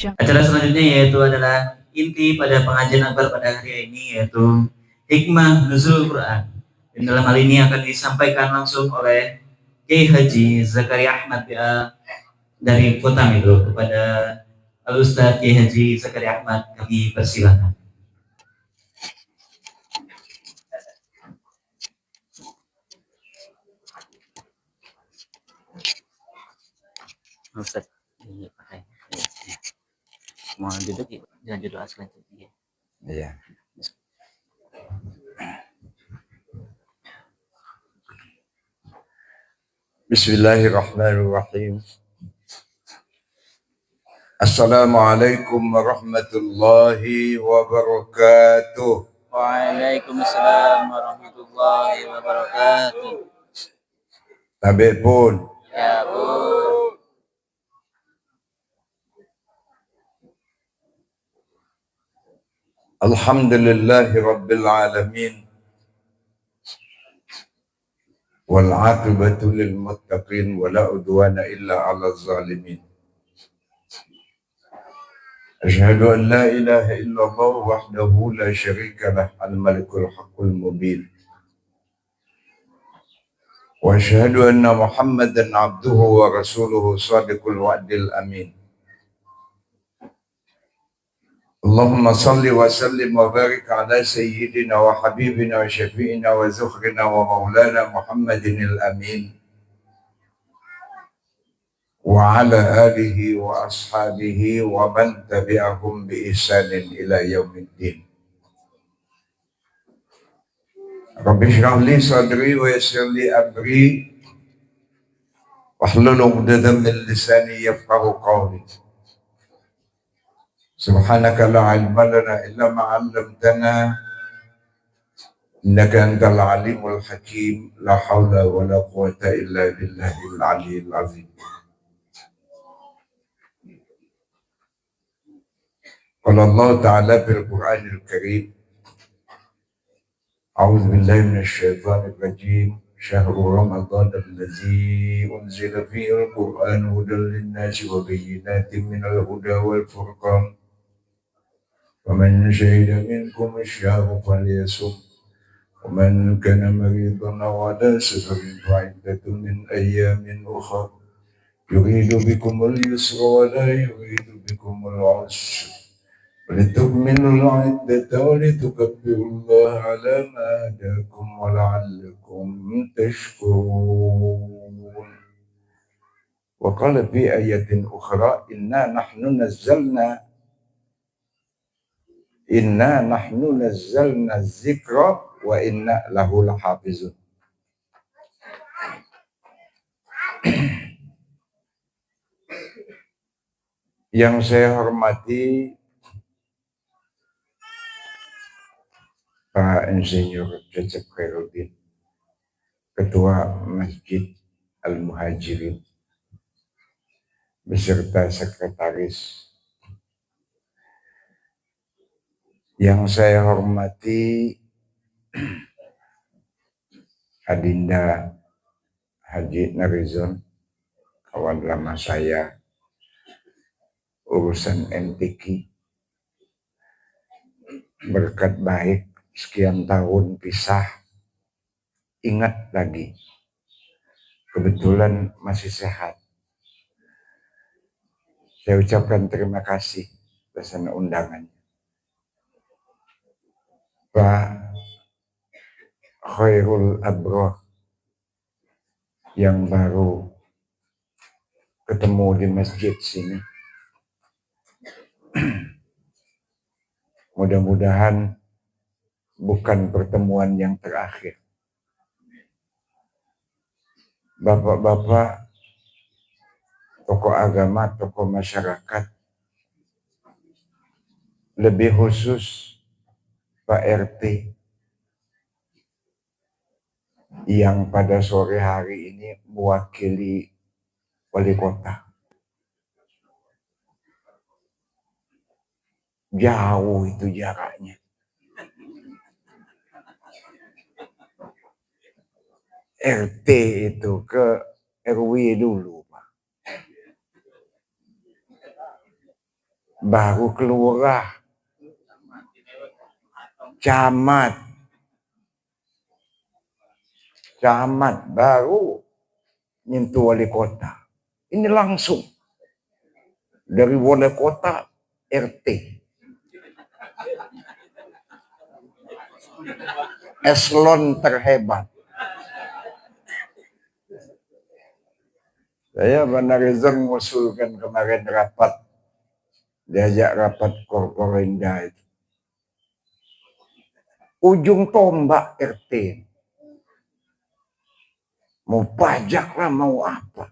Acara selanjutnya yaitu adalah inti pada pengajian akbar pada hari ini, yaitu hikmah nuzul Quran. Dan dalam hal ini akan disampaikan langsung oleh Kiai Haji Zakaria Ahmad dari Kota Milo kepada Al-Ustaz Kiai Haji Zakaria Ahmad. Kami persilakan. Ustaz, ini pakai. Mau duduk ya? Jangan duduk asli. Iya. Bismillahirrahmanirrahim. Assalamualaikum warahmatullahi wabarakatuh. Waalaikumsalam warahmatullahi wabarakatuh. Tabe pun. Ya pun. Alhamdulillahi rabbil alamin. Wal aqibatu lil muttaqin wa la udwana illa 'alal zalimin. Asyhadu an la ilaha illallah wahdahu la syarika lah al-malikul haqqul mubin. Wa asyhadu anna Muhammadan 'abduhu wa rasuluhu shadiqul wa'dil amin. Allahumma salli wa sallim wa barik ala sayyidina wa habibina wa syafi'ina wa zukhrina wa maulana Muhammadin al-amin wa ala alihi wa ashabihi wa man tabi'ahum bi ihsanin ila yaumiddin. Rabbi shrah li sadri wa yassir li amri wahlul 'uqdatam min lisani yafqahu qawli. Subhanaka la ilma lana illa ma 'allamtana innaka antal alimul hakim. La haula wa la quwata illa billahil aliyyil azim. Qala Allah ta'ala fil Qur'anil Karim, a'udzu billahi minasy syaithanir rajim. Syahrul Ramadan allazi unzila fihi al-Qur'an hudan lin-nasi wa bayyinatin minal huda wal furqan. Faman syahida minkum asy-syahra falyasum. ومن كان مريضا أو على سفر فعدة من أيام أخر يريد بكم اليسر ولا يريد بكم العسر ولتكملوا العدة ولتكبروا الله على ما هداكم ولعلكم تشكرون. وقال في آية أخرى إنا نحن نزلنا الذكر wa inna lahu lahafizun. Yang saya hormati Pak Insinyur Cecep Khairuddin, Ketua Masjid Al-Muhajirin, beserta sekretaris. Yang saya hormati Adinda Haji Narizon, kawan lama saya, urusan MTQ, berkat baik sekian tahun pisah, ingat lagi, kebetulan masih sehat. Saya ucapkan terima kasih atas undangannya. Pak Khairul Abroh yang baru ketemu di masjid sini, mudah-mudahan bukan pertemuan yang terakhir. Bapak-bapak, tokoh agama, tokoh masyarakat, lebih khusus Pak RT yang pada sore hari ini mewakili wali kota. Jauh itu jaraknya. RT itu ke RW dulu, Pak. baru kelurah, camat baru nyentuh wali kota. Ini langsung dari wali kota RT, eselon terhebat. Saya Banarizon mengusulkan kemarin rapat, diajak rapat Korporinda itu. Ujung tombak RT. Mau pajak lah, mau apa.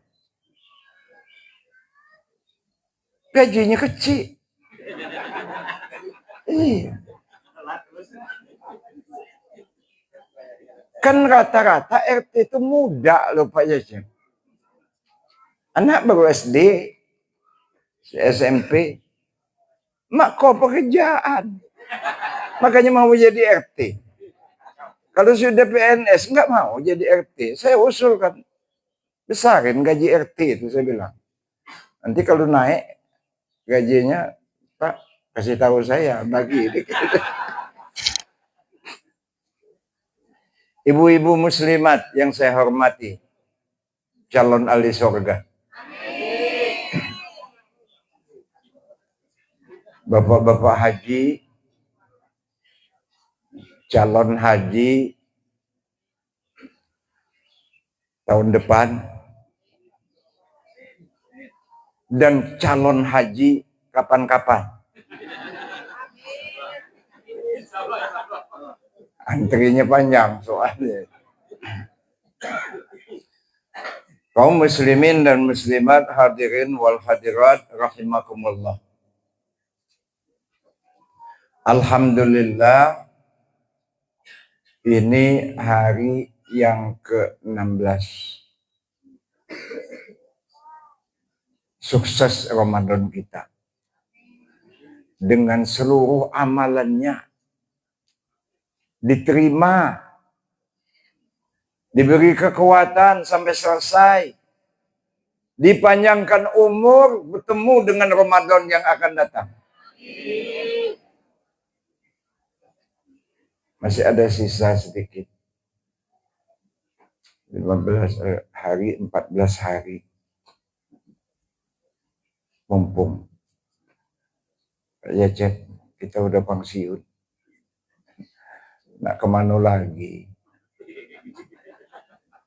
Gajinya kecil. Iya. Kan rata-rata RT itu muda loh Pak Yacim. Anak baru SD, SMP. Mak kok pekerjaan. Makanya mau jadi RT. Kalau sudah PNS nggak mau jadi RT. Saya usulkan besarin gaji RT itu, saya bilang. Nanti kalau naik gajinya, Pak kasih tahu saya, bagi. Ibu-ibu muslimat yang saya hormati, calon ahli surga. Bapak-bapak haji, calon haji tahun depan, dan calon haji kapan-kapan. Antrinya panjang soalnya. Kaum muslimin dan muslimat, hadirin wal hadirat rahimakumullah. Alhamdulillah, ini hari yang ke-16. Sukses Ramadan kita. Dengan seluruh amalannya diterima, diberi kekuatan sampai selesai, dipanjangkan umur, bertemu dengan Ramadan yang akan datang. Masih ada sisa sedikit. 15 hari, 14 hari. Mumpung. Ya Cep, kita udah pensiun. Nak kemana lagi?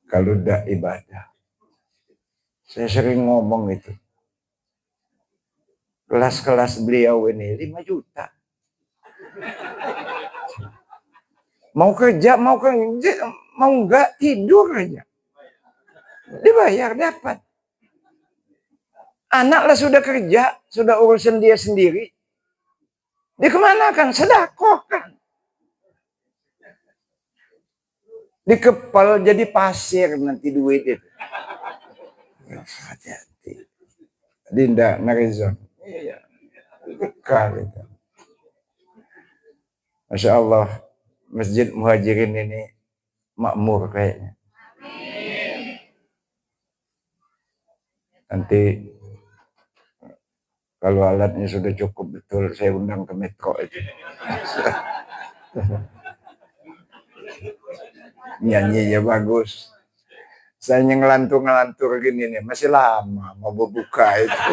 Kalau udah ibadah. Saya sering ngomong itu. Kelas-kelas beliau ini 5 juta. Mau kerja, mau enggak tidur aja. Dibayar, dapat. Anak lah sudah kerja, sudah urusan dia sendiri. Dia kemanakan? Sedekahkan. Dikepal jadi pasir nanti duit itu. Hati-hati. Dinda Narizon. Iya. Bekal itu. Masya Allah, Masjid Muhajirin ini makmur kayaknya. Nanti kalau alatnya sudah cukup betul, saya undang ke Metro itu. Nyanyinya bagus. Saya ngelantur gini nih, masih lama mau buka itu.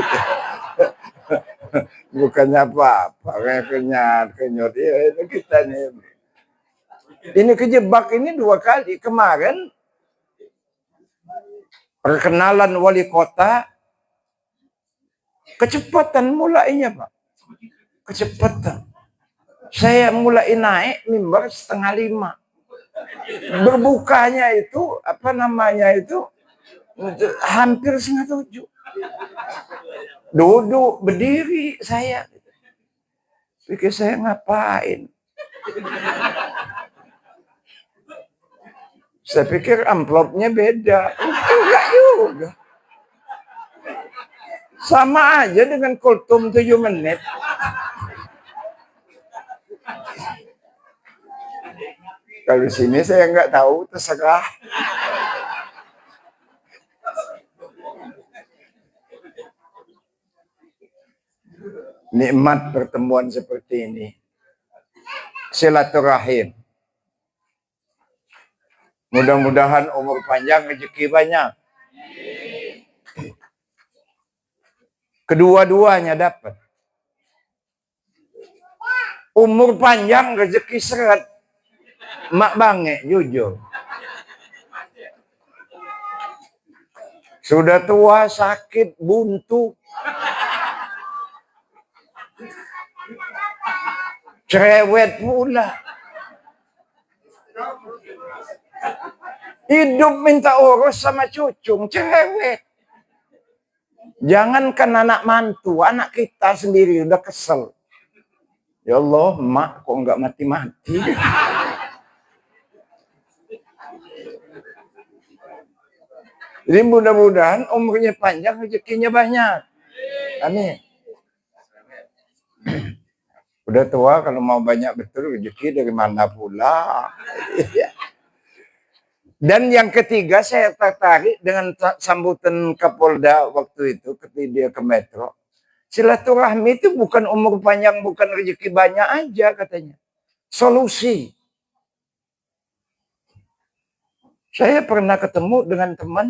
Bukannya apa-apa, kayak kenyot. Ya, itu kita nih. Ini kejebak ini 2 kali. Kemarin perkenalan wali kota, kecepatan mulainya Pak. Kecepatan. Saya mulai naik mimbar 4:30. Berbukanya itu, hampir 6:30. Duduk, berdiri saya. Pikir saya ngapain? Saya pikir amplopnya beda. Enggak juga. Sama aja dengan kultum 7 menit. Kalau di sini saya nggak tahu, terserah. Nikmat pertemuan seperti ini. Silaturahim. Mudah-mudahan umur panjang, rezeki banyak. Kedua-duanya dapat. Umur panjang, rezeki seret. Mak bange, jujur. Sudah tua, sakit, buntu. Cerewet pula. Hidup minta urus sama cucung, cerewet. Jangankan anak mantu, anak kita sendiri udah kesel. Ya Allah, mak kok nggak mati-mati. Jadi mudah-mudahan umurnya panjang, rezekinya banyak. Amin. Udah tua kalau mau banyak betul rezeki dari mana pula. Dan yang ketiga saya tertarik dengan sambutan Kapolda waktu itu ketika dia ke Metro. Silaturahmi itu bukan umur panjang, bukan rezeki banyak aja katanya. Solusi. Saya pernah ketemu dengan teman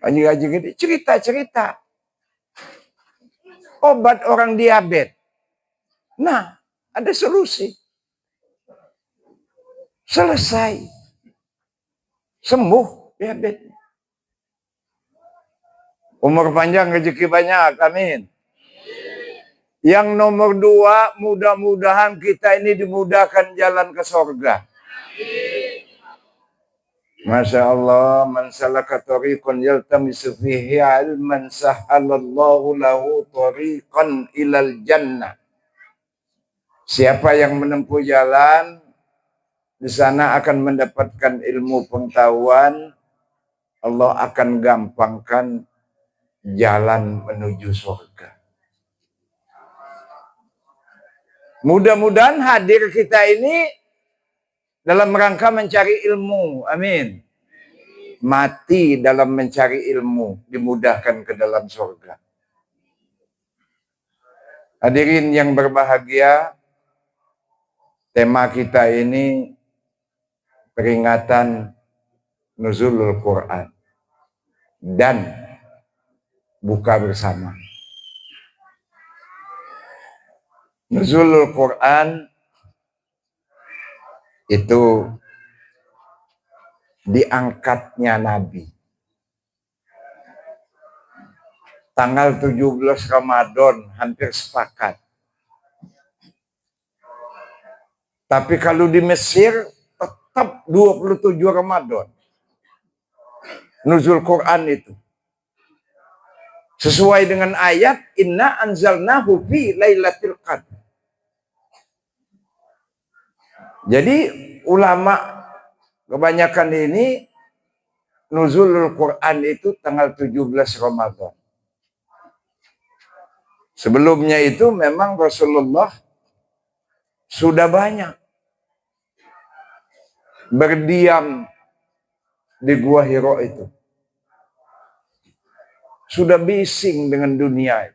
haji-haji gede, cerita-cerita. Obat orang diabetes. Nah, ada solusi. Selesai. Sembuh diabetes. Umur panjang, rezeki banyak. Amin. Yang nomor 2, mudah-mudahan kita ini dimudahkan jalan ke surga. Masya Allah, man salaka tariqan yaltamisu fihi ilman sahhalallahu lahu tariqan ilal jannah. Siapa yang menempuh jalan, di sana akan mendapatkan ilmu pengetahuan, Allah akan gampangkan jalan menuju surga. Mudah-mudahan hadir kita ini dalam rangka mencari ilmu. Amin. Mati dalam mencari ilmu, dimudahkan ke dalam surga. Hadirin yang berbahagia, tema kita ini peringatan Nuzulul Quran dan buka bersama. Nuzulul Quran itu diangkatnya Nabi. Tanggal 17 Ramadan hampir sepakat. Tapi kalau di Mesir tetap 27 Ramadan. Nuzul Quran itu. Sesuai dengan ayat, inna anzalnahu fi lailatul qadr. Jadi ulama kebanyakan ini Nuzulul Quran itu tanggal 17 Ramadan. Sebelumnya itu memang Rasulullah sudah banyak berdiam di Gua Hiro itu. Sudah bising dengan dunia.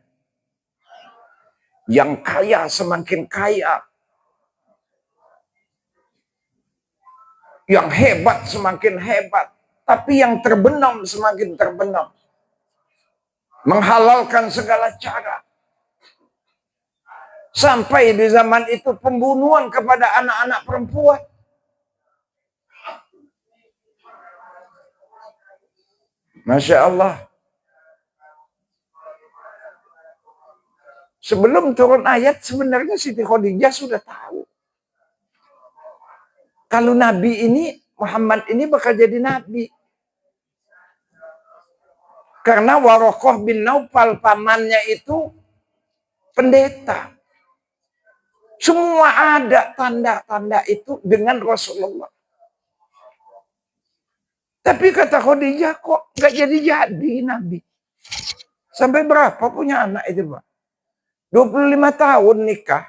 Yang kaya semakin kaya. Yang hebat semakin hebat. Tapi yang terbenam semakin terbenam. Menghalalkan segala cara. Sampai di zaman itu pembunuhan kepada anak-anak perempuan. Masya Allah. Sebelum turun ayat sebenarnya Siti Khadijah sudah tahu. Kalau Nabi ini, Muhammad ini bakal jadi Nabi. Karena Warokoh bin Naufal pamannya itu pendeta. Semua ada tanda-tanda itu dengan Rasulullah. Tapi kata Khadijah kok gak jadi Nabi. Sampai berapa punya anak itu Pak? 25 tahun nikah.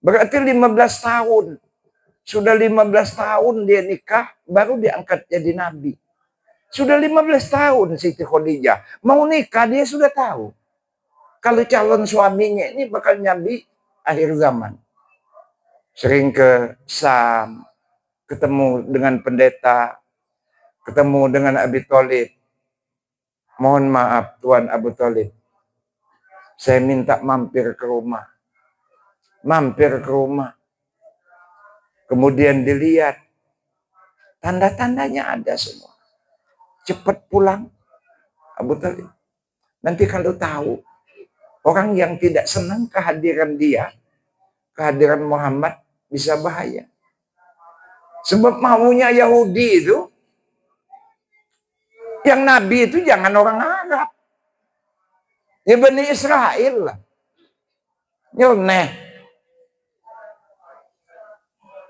Berarti 15 tahun. Sudah 15 tahun dia nikah, baru diangkat jadi Nabi. Sudah 15 tahun Siti Khadijah. Mau nikah dia sudah tahu. kalau calon suaminya ini bakal Nabi akhir zaman. Sering ke Sam, ketemu dengan pendeta, ketemu dengan Abi Thalib. Mohon maaf Tuan Abu Thalib, saya minta mampir ke rumah. Mampir ke rumah. Kemudian dilihat, tanda-tandanya ada semua. Cepat pulang, Abu Thalib. Nanti kalau tahu, orang yang tidak senang kehadiran dia, kehadiran Muhammad, bisa bahaya. Sebab maunya Yahudi itu, yang Nabi itu jangan orang Arab. Ya Bani Israel lah. Nyoneh.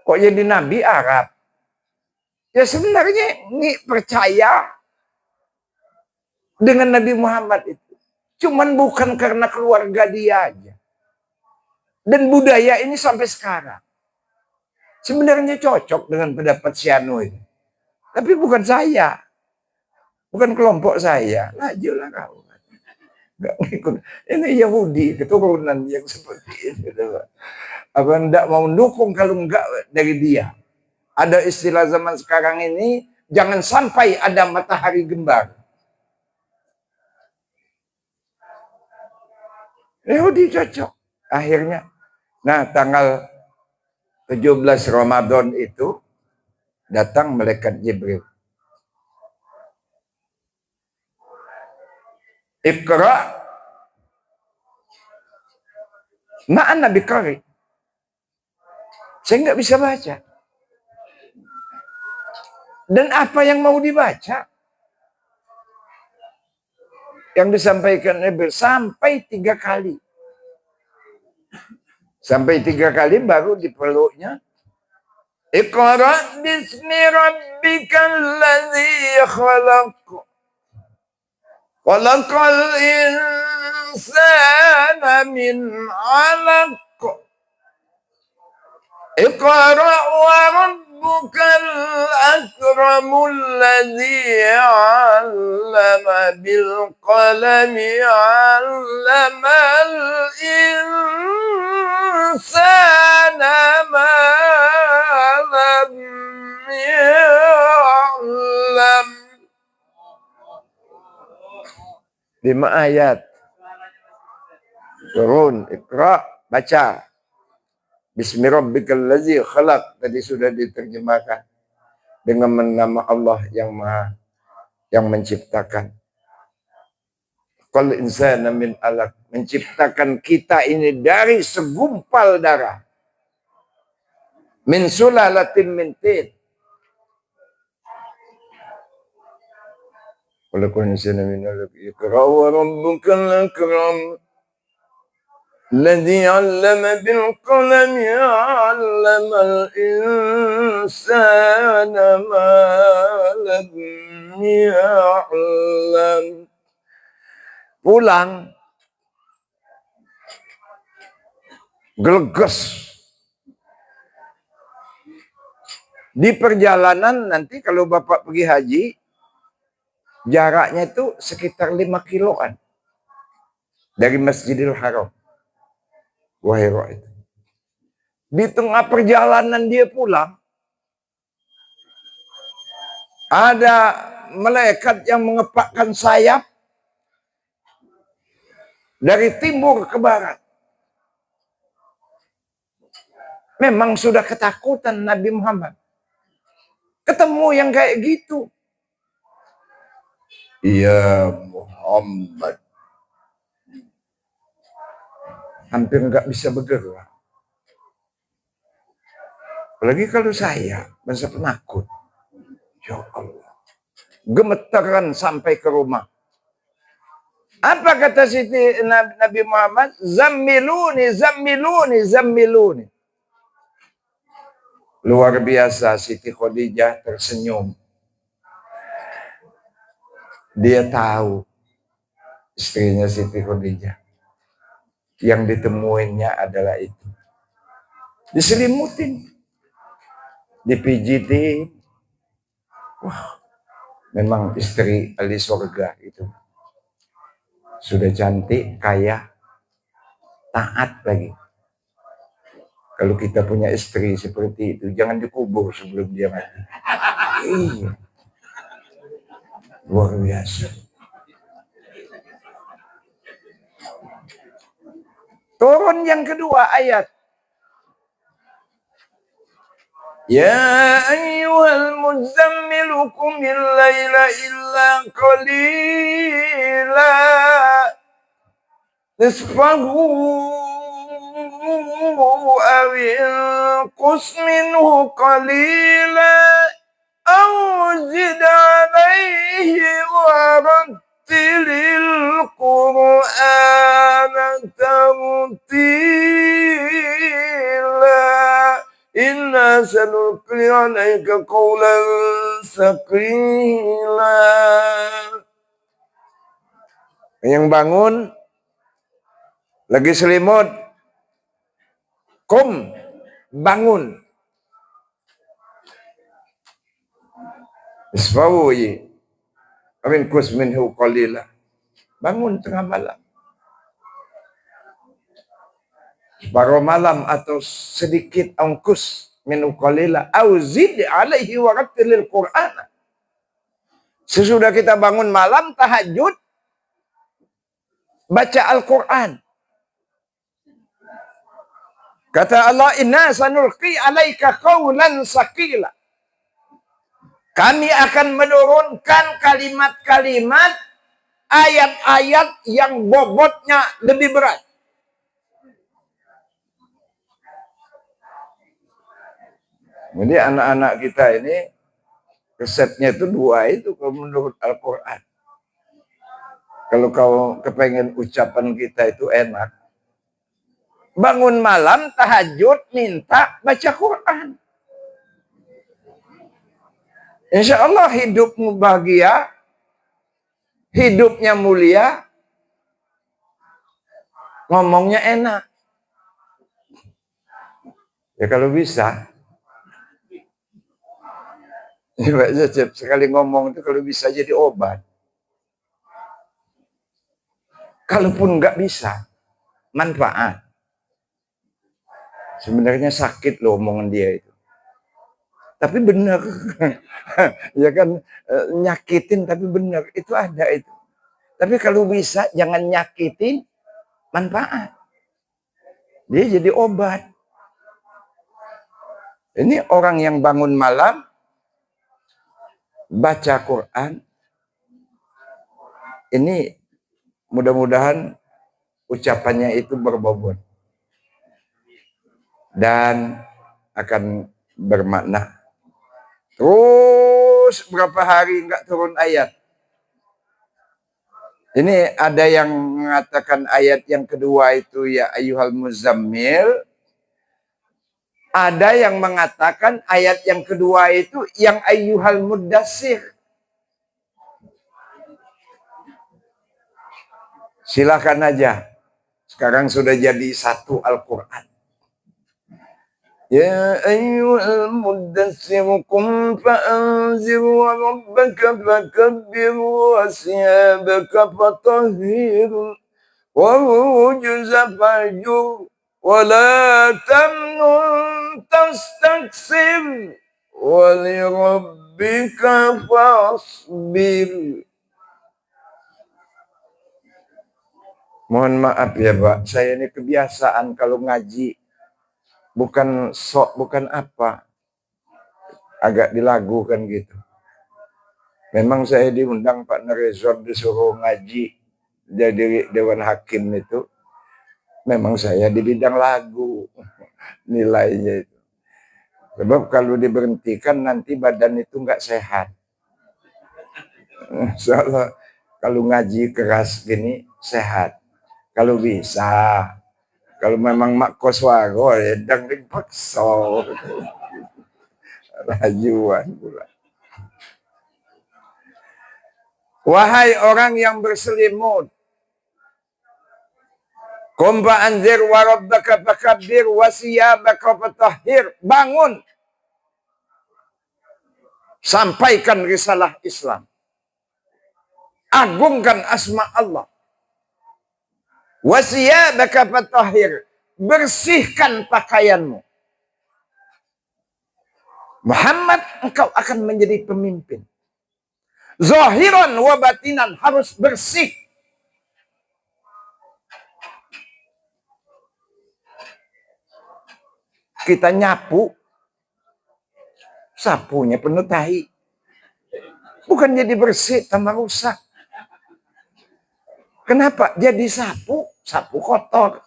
Kok jadi Nabi Arab? Ya sebenarnya ini percaya dengan Nabi Muhammad itu. Cuman bukan karena keluarga dia aja. Dan budaya ini sampai sekarang. Sebenarnya cocok dengan pendapat Siano ini. Tapi bukan saya. Bukan kelompok saya. Lajulah kau. Nggak ngikut. Ini Yahudi, keturunan yang seperti ini. Apa enggak mau mendukung kalau enggak dari dia. Ada istilah zaman sekarang ini, jangan sampai ada matahari gembar. Yahudi cocok. Akhirnya, nah tanggal 17 Ramadan itu, datang malaikat Jibril. Iqra ma'an Nabi Qari. Saya nggak bisa baca. Dan apa yang mau dibaca? Yang disampaikan Nabi sampai 3 kali. Sampai 3 kali baru dipeluknya. Iqra bismi rabbikal ladzi khalaq. Khalaqal insana min 'alaq. Iqra wa rabbukal akramul ladzi 'allama bil qalami 'allamal insana ma lam ya'lam. 5 ayat. Turun, Iqra, baca. Bismi rabbikal ladzi khalaq, tadi sudah diterjemahkan dengan nama Allah yang Maha yang menciptakan. Qal insana min alaq, menciptakan kita ini dari segumpal darah. Min sulalatin min tin. Qul insana min alaq, iqra wa rabbukal akram. الذي علم بالقلم علم الإنسان ما لم يعلم. Pulang geleges. Di perjalanan nanti kalau Bapak pergi haji, jaraknya itu sekitar 5 kiloan dari Masjidil Haram. Wahiro itu. Di tengah perjalanan dia pulang, ada malaikat yang mengepakkan sayap dari timur ke barat. Memang sudah ketakutan Nabi Muhammad. Ketemu yang kayak gitu. Ya Muhammad. Hampir nggak bisa bergerak. Apalagi kalau saya, masa penakut. Ya Allah. Gemeteran sampai ke rumah. Apa kata Siti Nabi Muhammad? Zammiluni, zammiluni, zammiluni. Luar biasa Siti Khadijah tersenyum. Dia tahu istrinya Siti Khadijah. Yang ditemuinya adalah itu. Diselimutin. Dipijitin. Wah, memang istri ahli surga itu. Sudah cantik, kaya, taat lagi. Kalau kita punya istri seperti itu, jangan dikubur sebelum dia mati. Iya. Luar biasa. Turun yang kedua ayat. Ya ayyuhal muzammilu qumil laila illa qalila nisfahu aw inqus minhu qalila aw zid alayhi wa rattilil qur'ana tartila inna sanulqi alayka qawlan thaqila. Yang bangun lagi selimut, kum, bangun. Isfawi amin kus minhu qalila. Bangun tengah malam. Separuh malam atau sedikit angkus minhu qalila au zid alaihi wa rattilil qur'ana. Sesudah kita bangun malam tahajud, baca Al-Quran. Kata Allah, inna sanulqi alaika qawlan saqila. Kami akan menurunkan kalimat-kalimat, ayat-ayat yang bobotnya lebih berat. Jadi anak-anak kita ini resepnya itu dua itu kalau menurut Al-Quran. Kalau kau kepengen ucapan kita itu enak, bangun malam tahajud minta baca Quran. Insya Allah hidupmu bahagia, hidupnya mulia, ngomongnya enak. Ya kalau bisa. Ya, sekali ngomong itu kalau bisa jadi obat. Kalaupun nggak bisa, manfaat. Sebenarnya sakit loh omongan dia itu. Tapi benar. Ya kan, nyakitin tapi benar. Itu ada itu. Tapi kalau bisa jangan nyakitin, manfaat. Dia jadi obat. Ini orang yang bangun malam, baca Quran, ini mudah-mudahan ucapannya itu berbobot dan akan bermakna. Terus berapa hari enggak turun ayat? Ini ada yang mengatakan ayat yang kedua itu ya ayyuhal muzammil. Ada yang mengatakan ayat yang kedua itu yang ayyuhal muddassir. Silakan aja. Sekarang sudah jadi satu Al-Quran. Ya ayyuhal muddassir qum fa'anzir wa rabbaka fakabbir wa siyabaka fatahhir wa rujza fahjur wa la tamnun tastaksir wa li rabbika fasbir. Mohon maaf ya Pak, saya ini kebiasaan kalau ngaji bukan sok, bukan apa, agak dilagukan gitu. Memang saya diundang Pak Nerezor disuruh ngaji jadi Dewan Hakim itu. Memang saya di bidang lagu nilainya itu. Sebab kalau diberhentikan nanti badan itu nggak sehat. Soalnya kalau ngaji keras gini sehat. Kalau bisa. Kalau memang mak koswaro ya dangding pakso. Rajuan pula. Wahai orang yang berselimut, qum fa'anzir wa rabbaka fakabbir wa siyabaka fatahhir. Bangun. Sampaikan risalah Islam. Agungkan asma Allah. Wasiyabaka fatahhir. Bersihkan pakaianmu. Muhammad, engkau akan menjadi pemimpin. Zahiran wa batinan, harus bersih. Kita nyapu, sapunya penuh tahi. Bukan jadi bersih, tambah rusak. Kenapa? Jadi sapu kotor.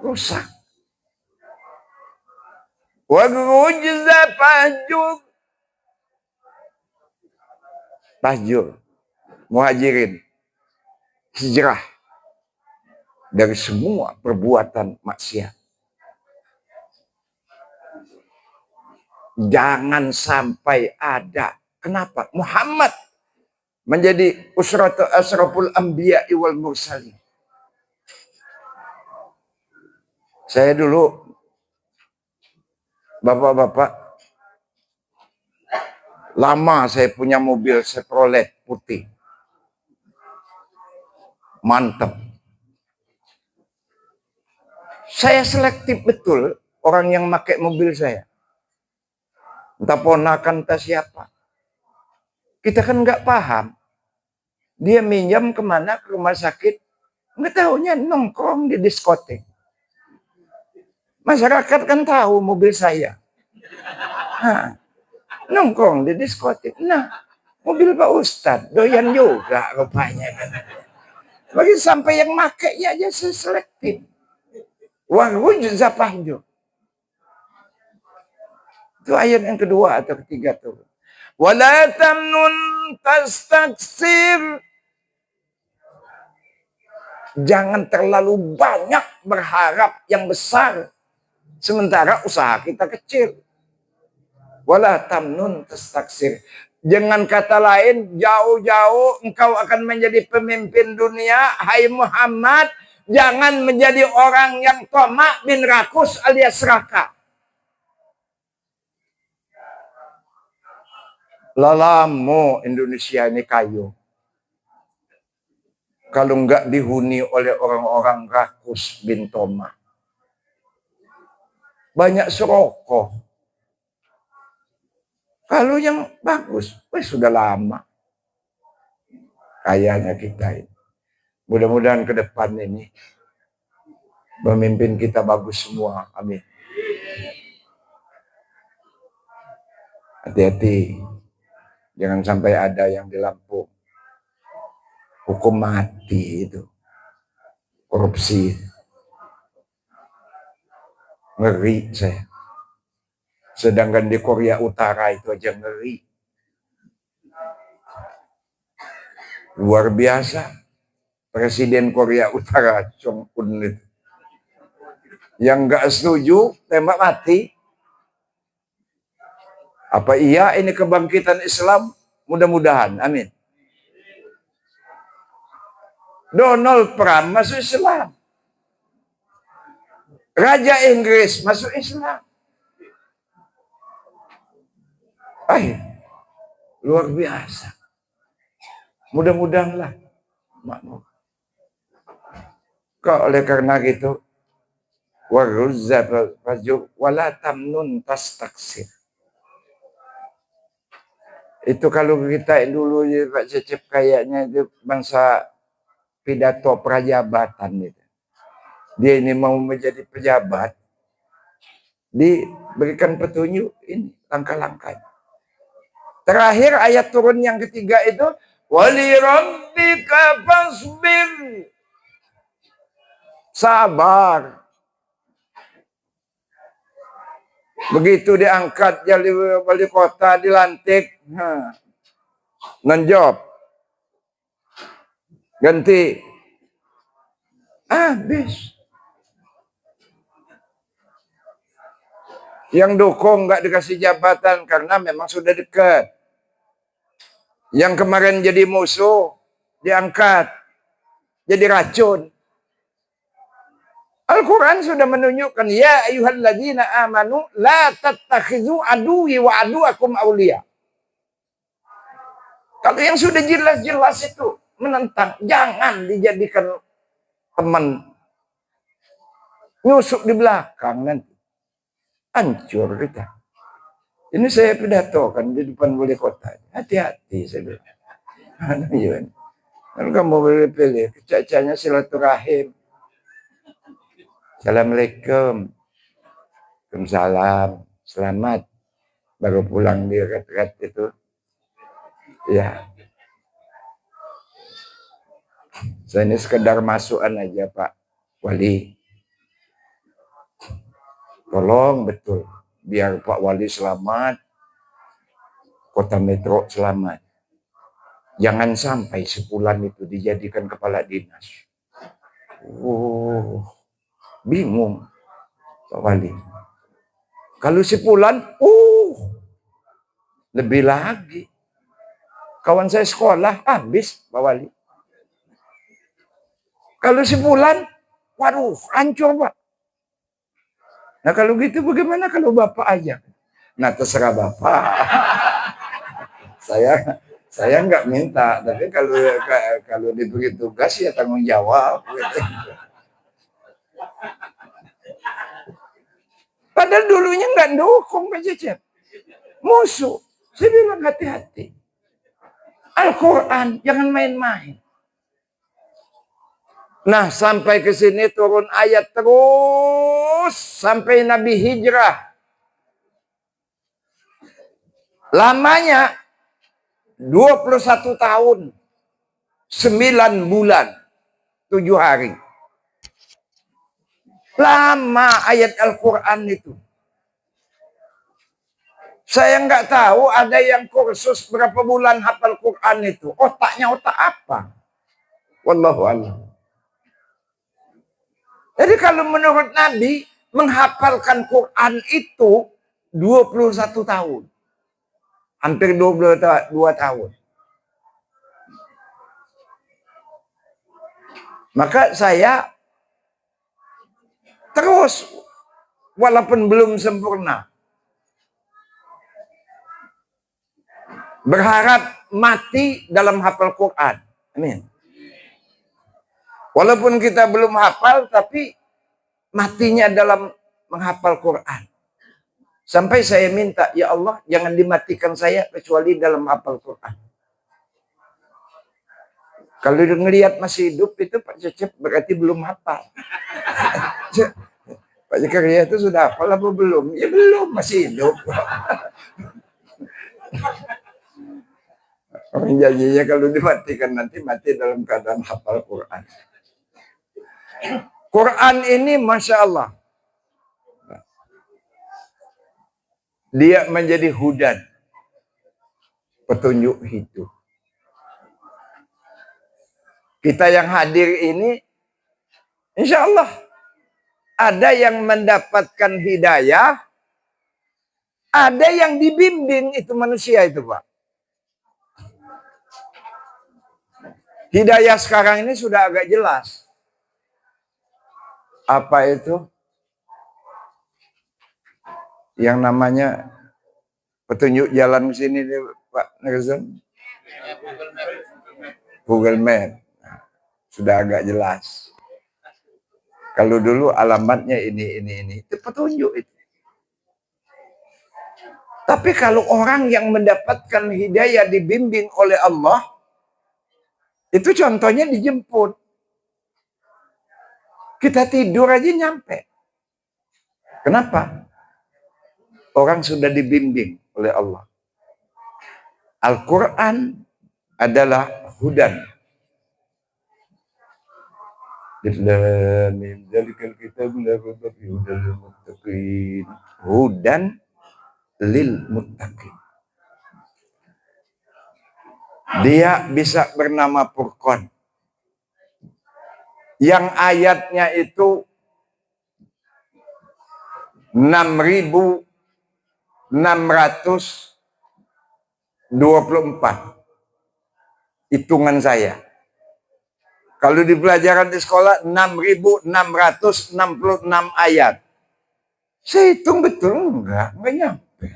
Rusak. Wagujza fahjur. Tahjur. Muhajirin. Hijrah. Dari semua perbuatan maksiat. Jangan sampai ada. Kenapa? Muhammad menjadi usratu asraful anbiya wal mursalin. Saya dulu, bapak-bapak, lama saya punya mobil Chevrolet putih. Mantap. Saya selektif betul orang yang pakai mobil saya. Entah ponakan, entah siapa. Kita kan nggak paham. Dia minjam kemana, ke rumah sakit. Nggak tahunya nongkrong di diskotek. Masyarakat kan tahu mobil saya. Nah, nongkrong di diskotek. Nah, mobil Pak Ustadz, doyan juga rupanya. Bagi sampai yang makainya aja selektif. Wahwujza fahjur. Itu ayat yang kedua atau ketiga tuh. Wala tamnun tastaksir. Jangan terlalu banyak berharap yang besar. Sementara usaha kita kecil. Wala tamnun tastaksir. Jangan kata lain, jauh-jauh engkau akan menjadi pemimpin dunia. Hai Muhammad, jangan menjadi orang yang tamak bin rakus alias serakah. Lalamu Indonesia ini kayu. Kalau enggak dihuni oleh orang-orang rakus bin Toma. Banyak serokok. Kalau yang bagus, sudah lama. Kayaknya kita ini. Mudah-mudahan ke depan ini pemimpin kita bagus semua. Amin. Hati-hati. Jangan sampai ada yang di Lampung. Hukum mati itu. Korupsi. Ngeri saya. Sedangkan di Korea Utara itu aja ngeri. Luar biasa. Presiden Korea Utara, Jong Un itu. Yang nggak setuju, tembak mati. Apa iya ini kebangkitan Islam? Mudah-mudahan. Amin. Donald Trump masuk Islam. Raja Inggris masuk Islam. Luar biasa. Mudah-mudahanlah. Makmur. Oleh karena gitu, waruzza fajur wala tamnun tastaksir. Itu kalau kita dulu ya Pak Cecep kayaknya itu bangsa pidato prajabatan itu. Dia ini mau menjadi pejabat, diberikan petunjuk ini langkah-langkahnya. Terakhir ayat turun yang ketiga itu wali rabbika fasbir. Sabar. Begitu diangkat jadi wali kota, dilantik, non-job, ganti, habis. Yang dukung nggak dikasih jabatan karena memang sudah dekat. Yang kemarin jadi musuh diangkat, jadi racun. Al-Quran sudah menunjukkan, ya ayyuhalladzina amanu la tattakhizu aduwi wa aduakum awliya. Kalau yang sudah jelas-jelas itu menentang, jangan dijadikan teman nyusuk di belakang nanti. Hancur kita. Ini saya pidatokan di depan wali kota. Hati-hati saya bilang. Kalau kamu boleh pilih, kecacanya silaturahim. Assalamualaikum. Waalaikumsalam. Selamat. Baru pulang di ret-ret itu. Ya. Saya ini sekedar masukan aja Pak Wali. Tolong betul. Biar Pak Wali selamat. Kota Metro selamat. Jangan sampai sebulan itu dijadikan kepala dinas. Bingung Pak Wali. Kalau sebulan, lebih lagi. Kawan saya sekolah, habis Pak Wali. Kalau sebulan, waduh, hancur Pak. Nah kalau gitu bagaimana kalau Bapak aja? Nah terserah Bapak. Saya nggak minta, tapi kalau diberi tugas ya tanggung jawab. Padahal dulunya nggak dukung Pak Cecep. Musuh. Saya bilang hati-hati. Al-Quran jangan main-main. Nah sampai ke sini turun ayat terus sampai Nabi hijrah. Lamanya 21 tahun, 9 bulan, 7 hari. Lama ayat Al-Quran itu. Saya nggak tahu ada yang kursus berapa bulan hafal Quran itu. Otaknya otak apa? Wallahu a'lam. Jadi kalau menurut Nabi, menghafalkan Quran itu 21 tahun. Hampir 22 tahun. Maka saya terus, walaupun belum sempurna, berharap mati dalam hafal Quran. Amin. Walaupun kita belum hafal, tapi matinya dalam menghafal Quran. Sampai saya minta, ya Allah, jangan dimatikan saya kecuali dalam hafal Quran. Kalau ngelihat masih hidup itu Pak Cecep berarti belum hafal. Pak Zakaria itu sudah hafal apa belum? Ya belum, masih hidup. Orang janjinya kalau dimatikan nanti mati dalam keadaan hafal Quran. Quran ini Masya Allah. Dia menjadi hudan. Petunjuk hidup. Kita yang hadir ini, insya Allah, ada yang mendapatkan hidayah, ada yang dibimbing itu manusia itu Pak. Hidayah sekarang ini sudah agak jelas. Apa itu? Yang namanya petunjuk jalan ke sini Pak Nerzan? Google Map. Sudah agak jelas. Kalau dulu alamatnya ini. Itu petunjuk itu. Tapi kalau orang yang mendapatkan hidayah dibimbing oleh Allah, itu contohnya dijemput. Kita tidur aja nyampe. Kenapa? Orang sudah dibimbing oleh Allah. Al-Quran adalah hudan. Hudan lil muttaqin. Dia bisa bernama Furqan. Yang ayatnya itu 6.624. Hitungan saya. Kalau di pelajaran di sekolah 6.666 ayat. Saya hitung betul enggak nyampe.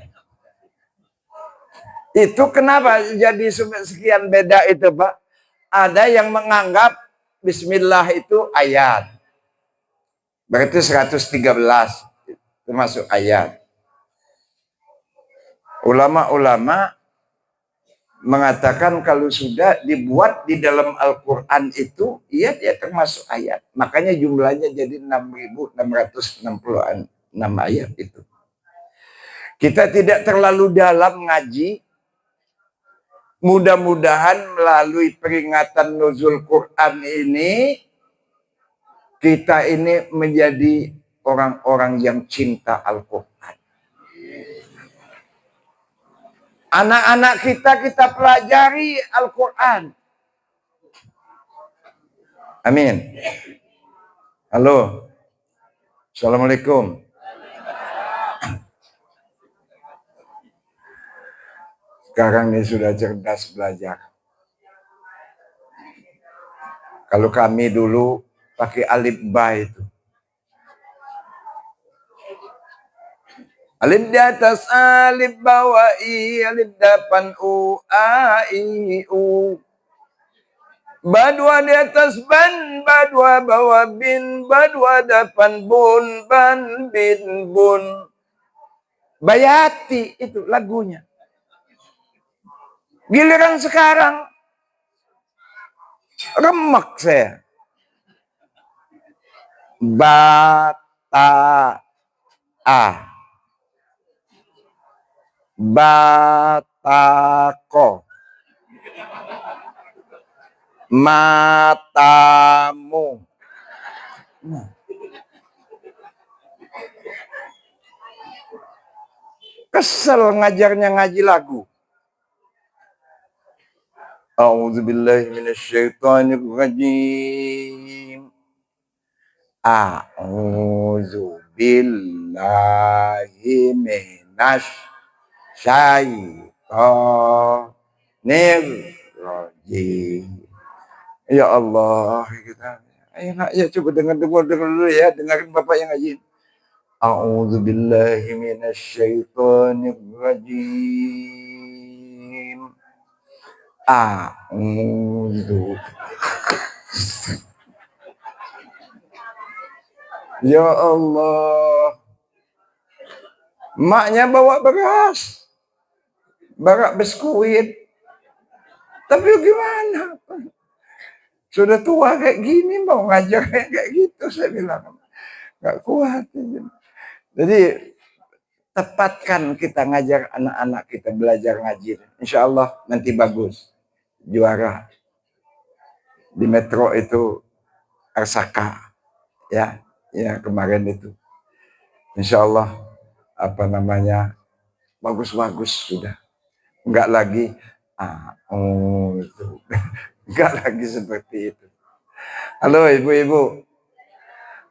Itu kenapa jadi sekian beda itu Pak? Ada yang menganggap Bismillah itu ayat. Berarti 113 termasuk ayat. Ulama-ulama mengatakan kalau sudah dibuat di dalam Al-Quran itu, iya dia termasuk ayat. Makanya jumlahnya jadi 6.666 ayat itu. Kita tidak terlalu dalam ngaji. Mudah-mudahan melalui peringatan nuzul Quran ini, kita ini menjadi orang-orang yang cinta Al-Quran. Anak-anak kita pelajari Al-Quran. Amin. Halo. Assalamualaikum. Sekarang ini sudah cerdas belajar. Kalau kami dulu pakai alif ba itu. Alif di atas alif bawah i, alif depan u, a, i, u. Ba dua di atas ban, ba dua bawah bin, ba dua depan bun, ban, bin, bun. Bayati itu lagunya. Giliran sekarang remek saya. Bata a, batako, matamu. Kesel ngajarnya ngaji lagu. A'udzubillahi minasyaitonirrajim. A'udzubillahi minasyaitonirrajim. Ya Allah, kita. Ayo nak, ya coba dengar dulu ya, dengarin Bapak yang ngaji. A'udzubillahi minasyaitonirrajim. Ya Allah. Maknya bawa beras. Barak biskuit. Tapi gimana? Sudah tua kayak gini mau ngajar kayak gitu, saya bilang. Gak kuat. Jadi tepatkan kita ngajar anak-anak kita belajar ngaji. Insya Allah nanti bagus. Juara. Di Metro itu Arsaka. Ya kemarin itu. Insya Allah bagus-bagus sudah. Enggak lagi enggak lagi seperti itu. Halo ibu-ibu.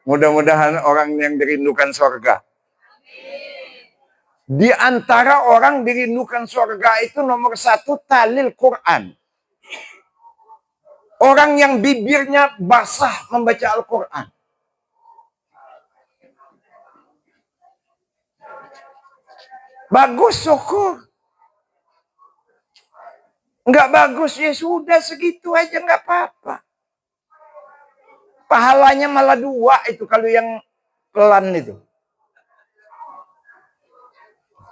Mudah-mudahan orang yang dirindukan surga. Di antara orang dirindukan surga itu nomor 1 talil Quran. Orang yang bibirnya basah membaca Al-Quran. Bagus syukur. Enggak bagus ya sudah segitu aja enggak apa-apa. Pahalanya malah 2 itu kalau yang pelan itu.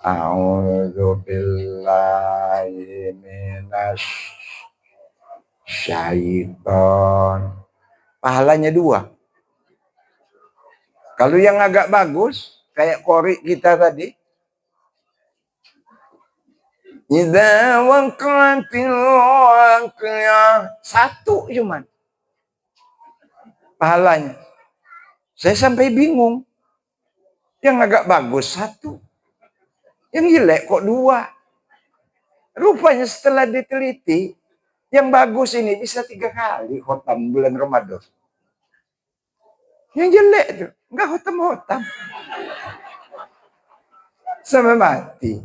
A'udzubillahi minasyaiton. Pahalanya 2. Kalau yang agak bagus, kayak qori kita tadi. Idza waqatil waqiah. 1 cuman. Pahalanya. Saya sampai bingung. Yang agak bagus 1. Yang jelek kok 2. Rupanya setelah diteliti, yang bagus ini bisa 3 kali khotam bulan Ramadan. Yang jelek itu enggak khotam-khotam. Sampai mati.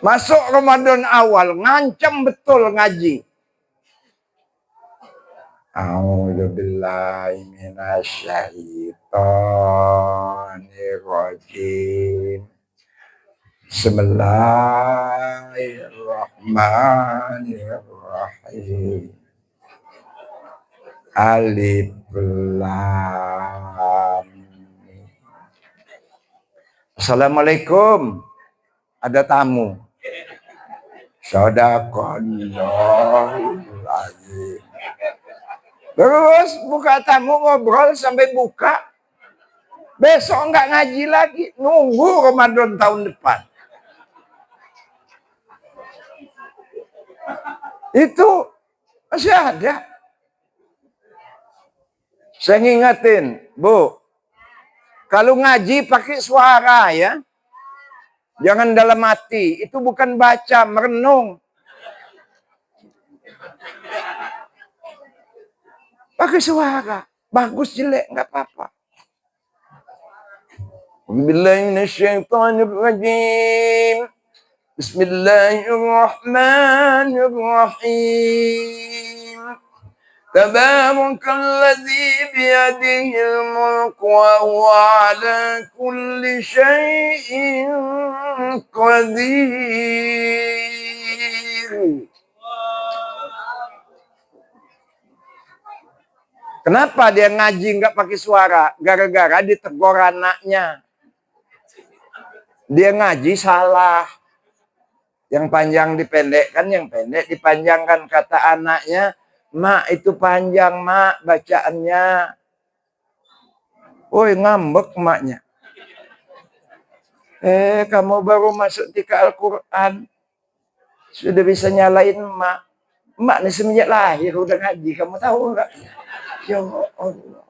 Masuk Ramadan awal, ngancam betul ngaji. A'udzubillahi minasyaitonirrajim. Bismillahirrahmanirrahim. Alif Lam Mim. Assalamualaikum. Ada tamu. Sadaqallahul azim. Terus buka tamu, ngobrol sampai buka. Besok nggak ngaji lagi. Nunggu Ramadan tahun depan. Itu masih ada. Saya ngingetin, Bu. Kalau ngaji pakai suara ya. Jangan dalam hati. Itu bukan baca, merenung. Pakai suara. Bagus jelek nggak apa-apa. Bismillahirrahmanirrahim. Bismillahirrahmanirrahim. Tabarakalladzi biyadihil mulku wa huwa ala kulli syai'in qadir. Kenapa dia ngaji nggak pakai suara? Gara-gara ditegur anaknya. Dia ngaji salah. Yang panjang dipendekkan, yang pendek dipanjangkan. Kata anaknya, Mak itu panjang, Mak, bacaannya. Woi, ngambek maknya. Kamu baru masuk di Al-Quran. Sudah bisa nyalain Mak. Mak nih semenjak lahir udah ngaji, kamu tahu enggak? Ya Allah.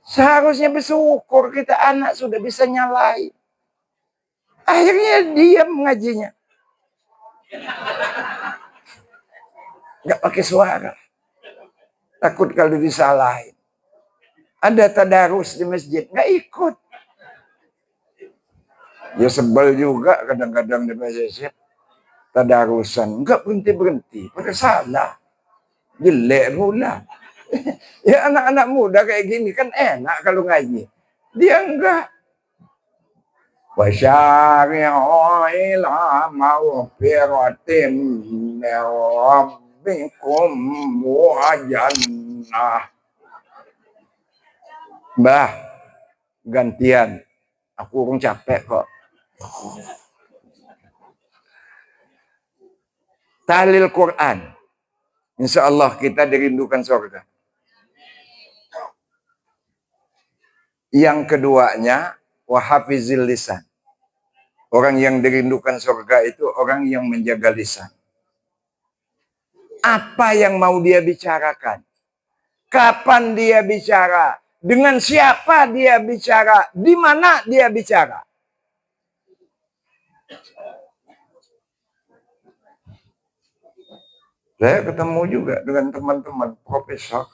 Seharusnya bersyukur kita anak sudah bisa nyalain. Akhirnya diam ngajinya. Nggak pakai suara. Takut kalau disalahin. Ada tadarus di masjid, nggak ikut. Ya sebel juga kadang-kadang di masjid. Tadarusan, nggak berhenti-berhenti. Pada salah. Jelek pula. Ya anak-anak muda kayak gini kan enak kalau ngaji. Dia enggak. Wasyari'u ila maghfiratin min rabbikum wa jannah. Mbah, gantian. Aku kurang capek kok. Tahlil Quran. Insya Allah kita dirindukan surga. Yang keduanya, wahafizil lisan. Orang yang dirindukan surga itu orang yang menjaga lisan. Apa yang mau dia bicarakan? Kapan dia bicara? Dengan siapa dia bicara? Di mana dia bicara? Saya ketemu juga dengan teman-teman profesor.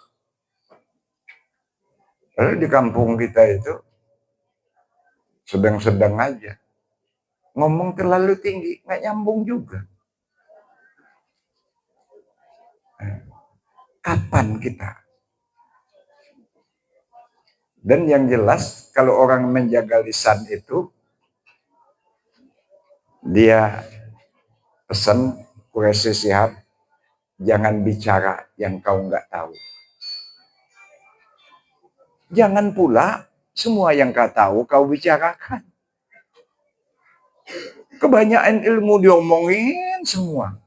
Lalu di kampung kita itu sedang-sedang aja. Ngomong terlalu tinggi, nggak nyambung juga. Kapan kita? Dan yang jelas, kalau orang menjaga lisan itu, dia pesan Quraisy Shihab, jangan bicara yang kau nggak tahu. Jangan pula semua yang kau tahu kau bicarakan. Kebanyakan ilmu diomongin semua.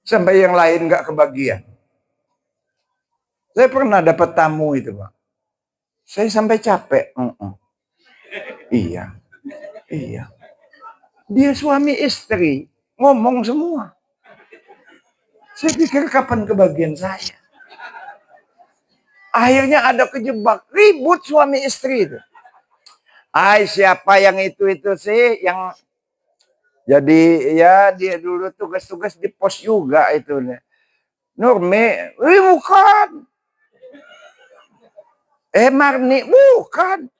Sampai yang lain nggak kebagian. Saya pernah dapat tamu itu, Pak. Saya sampai capek. Iya. Dia suami istri, ngomong semua. Saya pikir kapan kebagian saya. Akhirnya ada kejebak, ribut suami istri itu. Siapa yang itu sih yang jadi ya dia dulu tugas-tugas di pos juga itu. Nurmi, bukan. Marni, bukan.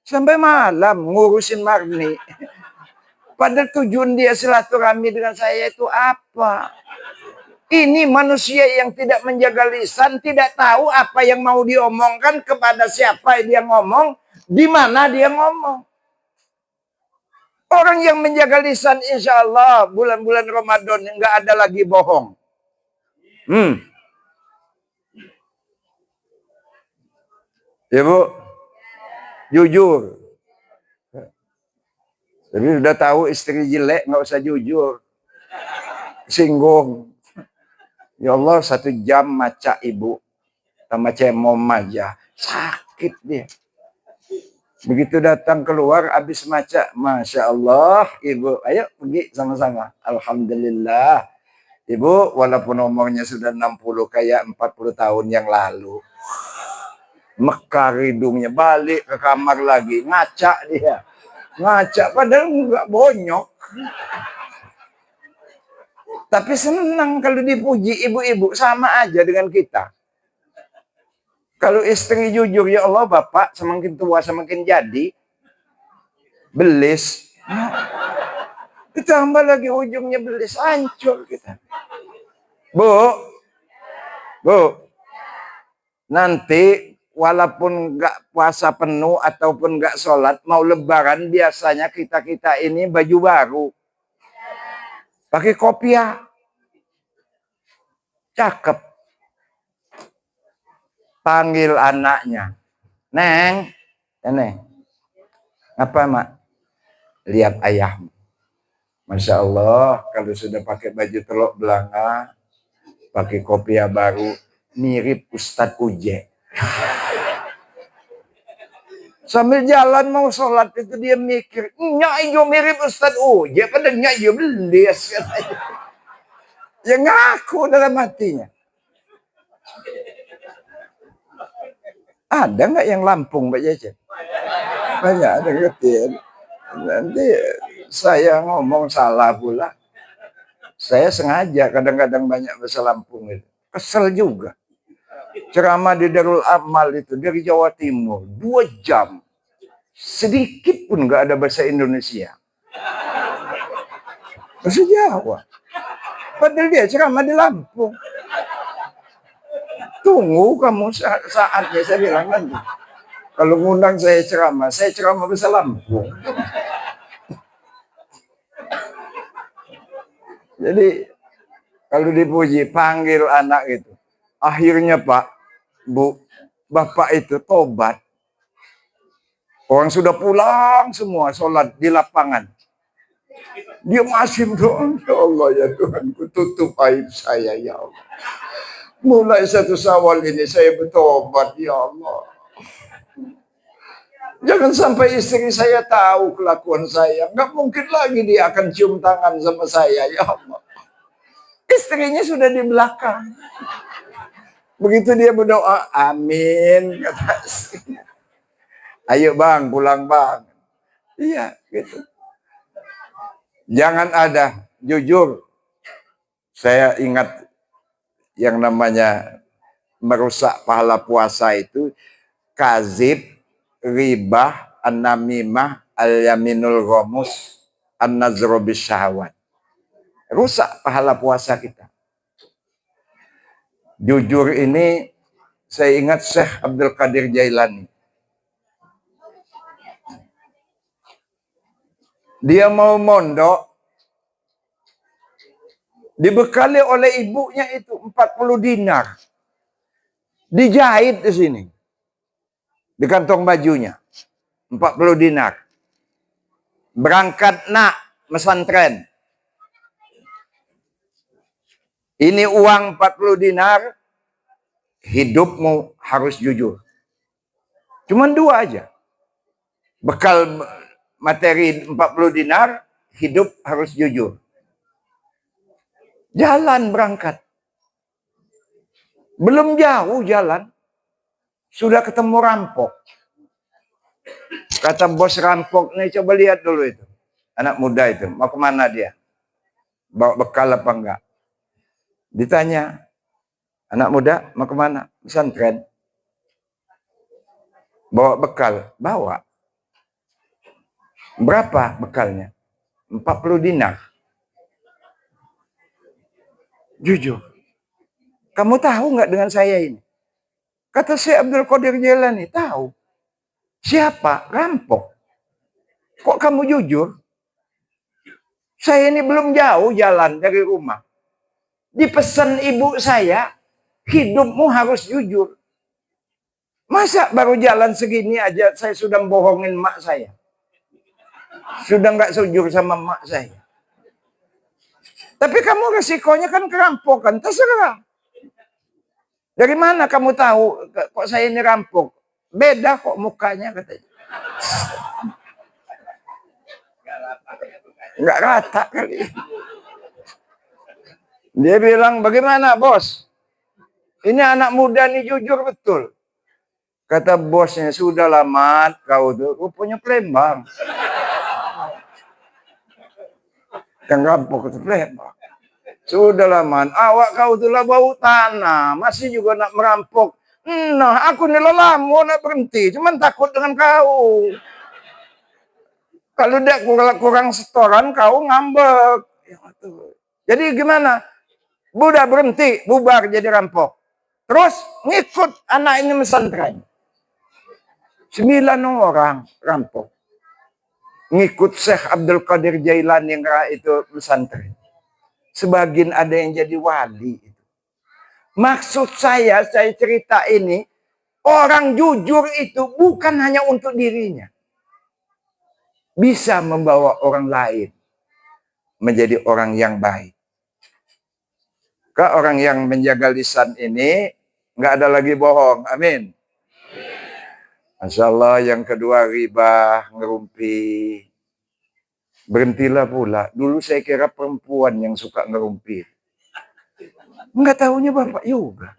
Sampai malam ngurusin Marni. Padahal tujuan dia silaturahmi dengan saya itu apa? Ini manusia yang tidak menjaga lisan, tidak tahu apa yang mau diomongkan, kepada siapa dia ngomong, di mana dia ngomong. Orang yang menjaga lisan, insya Allah bulan-bulan Ramadan nggak ada lagi bohong. Ya Bu, jujur. Tapi sudah tahu istri jelek, nggak usah jujur. Singgung. Ya Allah, 1 jam maca ibu sama cemom aja. Sakit dia. Begitu datang keluar, habis maca, Masya Allah, ibu. Ayo pergi sama-sama. Alhamdulillah. Ibu, walaupun umurnya sudah 60 kayak 40 tahun yang lalu. Mekar hidungnya, balik ke kamar lagi. Ngaca dia. Ngaca, padahal nggak bonyok. Tapi senang kalau dipuji ibu-ibu, sama aja dengan kita. Kalau istri jujur, ya Allah bapak semakin tua semakin jadi. Belis. Ditambah lagi ujungnya belis, hancur kita. Bu, nanti walaupun nggak puasa penuh ataupun nggak sholat, mau lebaran biasanya kita ini baju baru. Pakai kopiah. Cakep. Panggil anaknya. Neng. Neng. Apa mak? Lihat ayahmu. Masya Allah, kalau sudah pakai baju telok belanga, pakai kopiah baru, mirip Ustadz Uje. Sambil jalan mau sholat itu dia mikir, Nyak iyo mirip Ustadz Uje, padahal Nyak iyo belis. Ya ngaku dalam hatinya. Ada nggak yang Lampung, Mbak Cece? Banyak ada ngertiin. Nanti saya ngomong salah pula. Saya sengaja kadang-kadang banyak bahasa Lampung itu. Kesel juga. Ceramah di Darul Amal itu dari Jawa Timur 2 jam. Sedikit pun nggak ada bahasa Indonesia. Bahasa Jawa. Padahal dia ceramah di Lampung. Tunggu kamu saatnya, saya bilang nanti. Kalau ngundang saya ceramah bahasa Lampung. Jadi kalau dipuji, panggil anak itu. Akhirnya Pak, Bu, Bapak itu tobat. Orang sudah pulang semua, sholat di lapangan. Dia masih berdoa, ya Allah ya Tuhan, ku tutup aib saya ya Allah. Mulai 1 Syawal ini saya bertobat ya Allah. Jangan sampai istri saya tahu kelakuan saya. Nggak mungkin lagi dia akan cium tangan sama saya ya Allah. Istrinya sudah di belakang. Begitu dia berdoa, amin, kata istrinya. Ayo bang, pulang bang. Iya, gitu. Jangan ada, jujur. Saya ingat yang namanya merusak pahala puasa itu, kazib, ribah, an-namimah, al-yaminul ghamus, an-nazru bisyahwat. Rusak pahala puasa kita. Jujur ini saya ingat Syekh Abdul Qadir Jailani. Dia mau mondok, dibekali oleh ibunya itu 40 dinar. Dijahit di sini. Di kantong bajunya. 40 dinar. Berangkat nak pesantren. Ini uang 40 dinar, hidupmu harus jujur. Cuman 2 aja. Bekal materi 40 dinar, hidup harus jujur. Jalan berangkat. Belum jauh jalan, sudah ketemu rampok. Kata bos rampok, nih coba lihat dulu itu. Anak muda itu, mau kemana dia? Bawa bekal apa enggak? Ditanya, anak muda mau kemana? Pesantren. Bawa bekal? Bawa. Berapa bekalnya? 40 dinar. Jujur. Kamu tahu nggak dengan saya ini? Kata Syekh Abdul Qadir Jailani, tahu. Siapa? Rampok. Kok kamu jujur? Saya ini belum jauh jalan dari rumah. Dipesan ibu saya, hidupmu harus jujur. Masa baru jalan segini aja saya sudah bohongin mak saya. Sudah nggak jujur sama mak saya. Tapi kamu resikonya kan kerampokan, terserah. Dari mana kamu tahu kok saya ini rampok? Beda kok mukanya katanya. Nggak rata kali. Dia bilang, bagaimana bos? Ini anak muda nih jujur betul. Kata bosnya, sudah lama kau tuh, rupanya Palembang. Yang rampok itu Palembang. Sudah lama, awak kau tuh lah bau tanah, masih juga nak merampok. Nah, aku nih lama nak berhenti, cuman takut dengan kau. Kalau dia kurang setoran, kau ngambek. Jadi gimana? Udah berhenti, bubar jadi rampok. Terus ngikut anak ini pesantren. 9 orang rampok. Ngikut Syekh Abdul Qadir Jailani yang itu pesantren. Sebagian ada yang jadi wali. Maksud saya cerita ini, orang jujur itu bukan hanya untuk dirinya. Bisa membawa orang lain menjadi orang yang baik. Ke orang yang menjaga lisan ini nggak ada lagi bohong. Amin. Masya Allah. Yang kedua, riba, ngerumpi. Berhentilah pula. Dulu saya kira perempuan yang suka ngerumpi. Enggak tahunya bapak juga.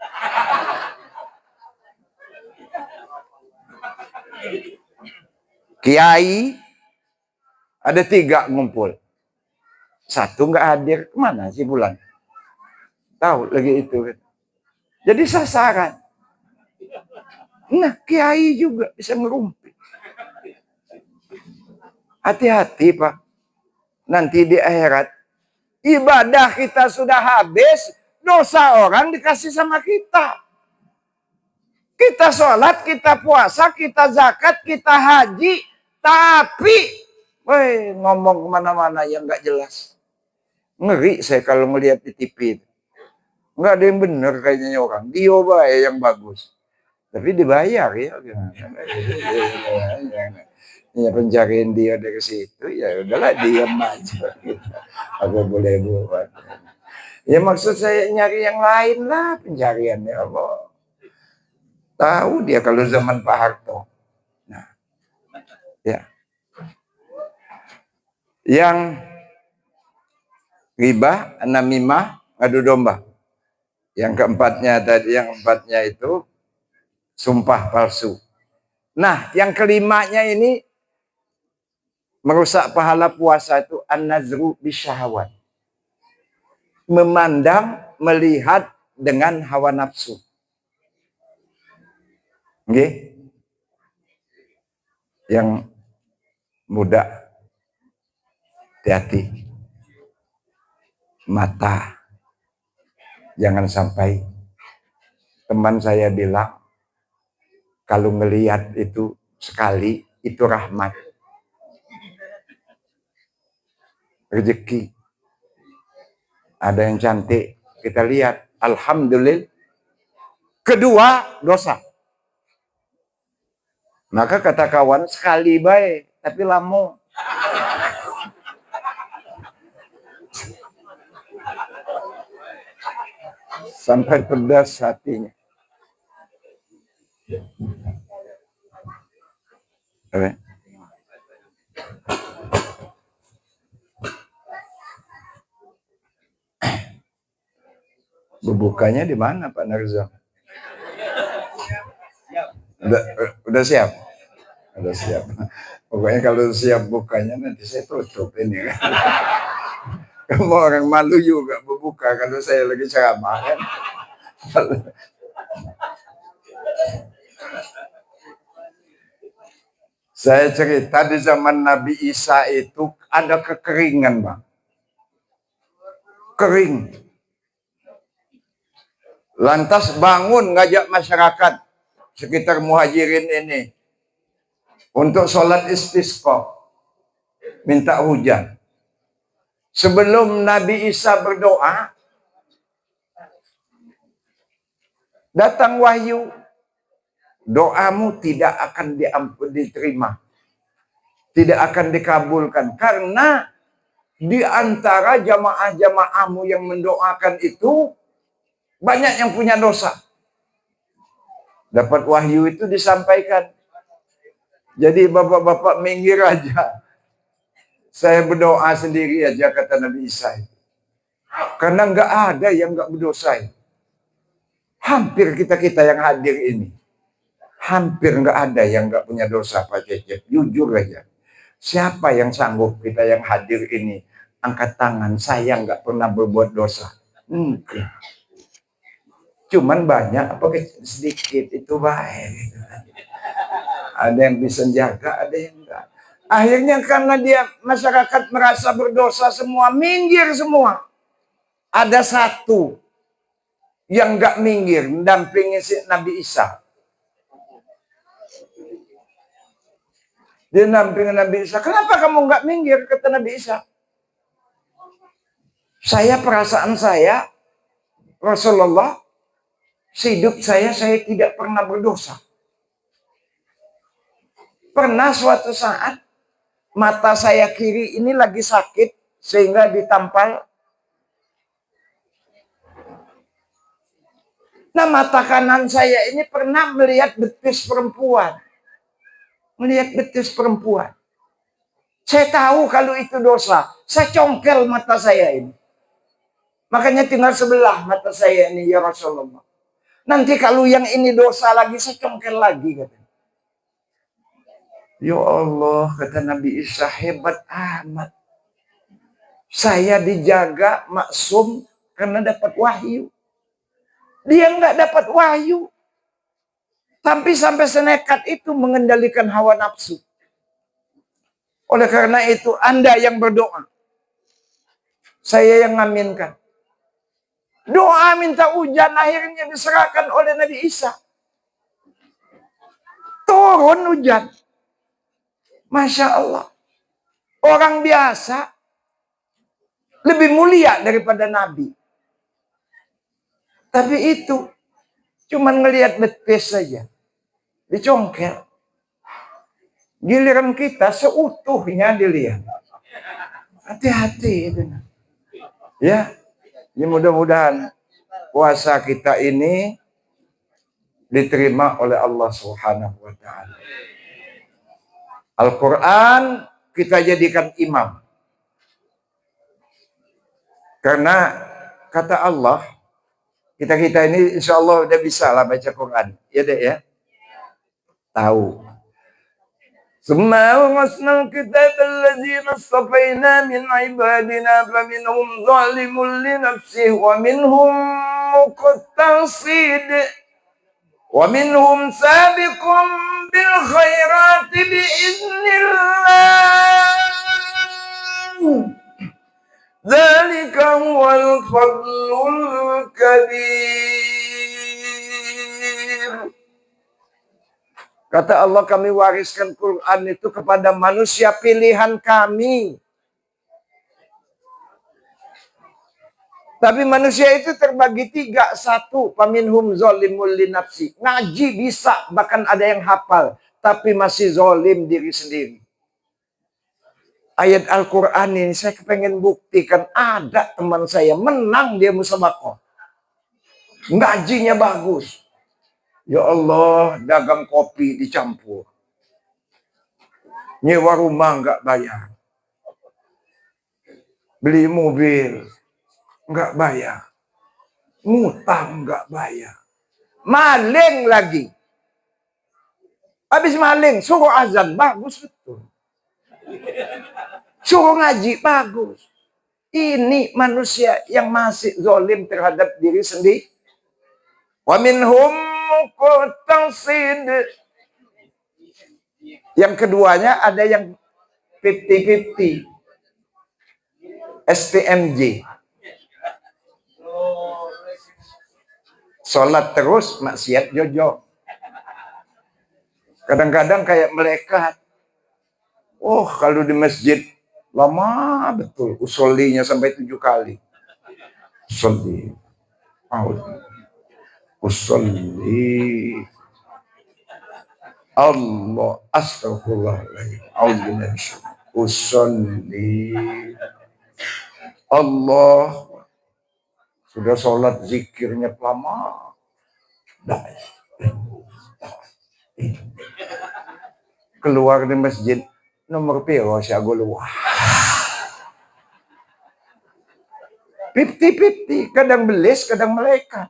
Kiai ada 3 ngumpul. 1 nggak hadir. Kemana sih bulan? Tahu lagi itu. Jadi sasaran. Nah, kiai juga bisa ngerumpi. Hati-hati, Pak. Nanti di akhirat, ibadah kita sudah habis, dosa orang dikasih sama kita. Kita sholat, kita puasa, kita zakat, kita haji, tapi ngomong kemana-mana yang nggak jelas. Ngeri saya kalau melihat di TV. Nggak ada yang benar kayaknya orang. Dia baik yang bagus. Tapi dibayar ya. Ya pencarian dia dari situ, ya udahlah diam aja. Apa boleh buat. Ya maksud saya nyari yang lain lah pencariannya Allah. Tahu dia kalau zaman Pak Harto. Nah, ya. Yang riba, namimah, adu domba. Yang keempatnya itu sumpah palsu. Nah, yang kelimanya ini merusak pahala puasa itu an-nazru bisyahawat. Memandang, melihat dengan hawa nafsu. Nggih. Yang muda, hati-hati. Mata. Jangan sampai teman saya bilang, kalau ngelihat itu sekali, itu rahmat. Rezeki. Ada yang cantik, kita lihat. Alhamdulillah. Kedua, dosa. Maka kata kawan, sekali baik, tapi lama. Sampai pedas hatinya. Bubukanya di mana Pak Narza? Udah siap? Udah siap. Pokoknya kalau siap bukanya nanti saya tutup ini. Kamu orang malu juga berbuka kalau saya lagi ceramah kan. Saya cerita di zaman Nabi Isa itu ada kekeringan, Bang. Kering. Lantas bangun ngajak masyarakat sekitar Muhajirin ini untuk sholat istisqa, minta hujan. Sebelum Nabi Isa berdoa, datang wahyu. Doamu tidak akan diterima. Tidak akan dikabulkan. Karena di antara jamaah-jamaahmu yang mendoakan itu, banyak yang punya dosa. Dapat wahyu itu disampaikan. Jadi bapak-bapak minggir aja. Saya berdoa sendiri aja, kata Nabi Isa. Karena nggak ada yang nggak berdosa. Hampir kita-kita yang hadir ini. Hampir nggak ada yang nggak punya dosa, Pak Cecep. Jujur aja. Siapa yang sanggup kita yang hadir ini? Angkat tangan, saya nggak pernah berbuat dosa. Cuman banyak, apa sedikit itu baik. Ada yang bisa jaga, ada yang enggak. Akhirnya karena dia masyarakat merasa berdosa semua, minggir semua. Ada satu yang nggak minggir, mendampingi si Nabi Isa. Dia nampingin Nabi Isa. Kenapa kamu nggak minggir? Kata Nabi Isa. Perasaan saya, Rasulullah, hidup saya tidak pernah berdosa. Pernah suatu saat, mata saya kiri ini lagi sakit, sehingga ditampal. Nah, mata kanan saya ini pernah melihat betis perempuan. Saya tahu kalau itu dosa. Saya congkel mata saya ini. Makanya tinggal sebelah mata saya ini, ya Rasulullah. Nanti kalau yang ini dosa lagi, saya congkel lagi. Kata. Ya Allah, kata Nabi Isa, hebat amat. Saya dijaga maksum karena dapat wahyu. Dia nggak dapat wahyu. Tapi sampai senekat itu mengendalikan hawa nafsu. Oleh karena itu, Anda yang berdoa. Saya yang ngaminkan. Doa minta hujan akhirnya diserahkan oleh Nabi Isa. Turun hujan. Masya Allah. Orang biasa lebih mulia daripada Nabi. Tapi itu cuman ngelihat betis saja. Dicongkel. Giliran kita seutuhnya dilihat. Hati-hati itu. Ya. Ya mudah-mudahan puasa kita ini diterima oleh Allah Subhanahu wa taala. Al-Quran kita jadikan imam. Karena kata Allah, kita ini insya Allah udah bisa lah baca Quran. Ya deh ya. Tahu. Summa awrasna al-kitab allazina istafaina min ibadina faminhum zalimun li nafsihi wa minhum muqtasid wa minhum sabiqun bil khairati biiznillah. Dzalika huwal fadlul kabir. Kata Allah, kami wariskan Quran itu kepada manusia pilihan kami. Tapi manusia itu terbagi tiga. Satu, faminhum zolimul li nafsi. Ngaji bisa, bahkan ada yang hafal. Tapi masih zolim diri sendiri. Ayat Al-Quran ini saya pengen buktikan. Ada teman saya menang dia musabaqah. Ngajinya bagus. Ya Allah, dagang kopi dicampur. Nyewa rumah nggak bayar. Beli mobil nggak bayar. Ngutang nggak bayar. Maling lagi. Habis maling, suruh azan. Bagus betul. Suruh ngaji, bagus. Ini manusia yang masih zalim terhadap diri sendiri. Wa minhum muqtasid. Yang keduanya ada yang 50-50. STMJ. Sholat terus, maksiat jojo. Kadang-kadang kayak malaikat. Oh, kalau di masjid Lama betul. Usollinya sampai 7 kali. Usolli. Usolli. Allah. Astagfirullahaladzim. Usolli. Allah. Sudah sholat zikirnya lama. Keluar di masjid. Nomor piro si aguluah. 50-50. Kadang belis, kadang malaikat.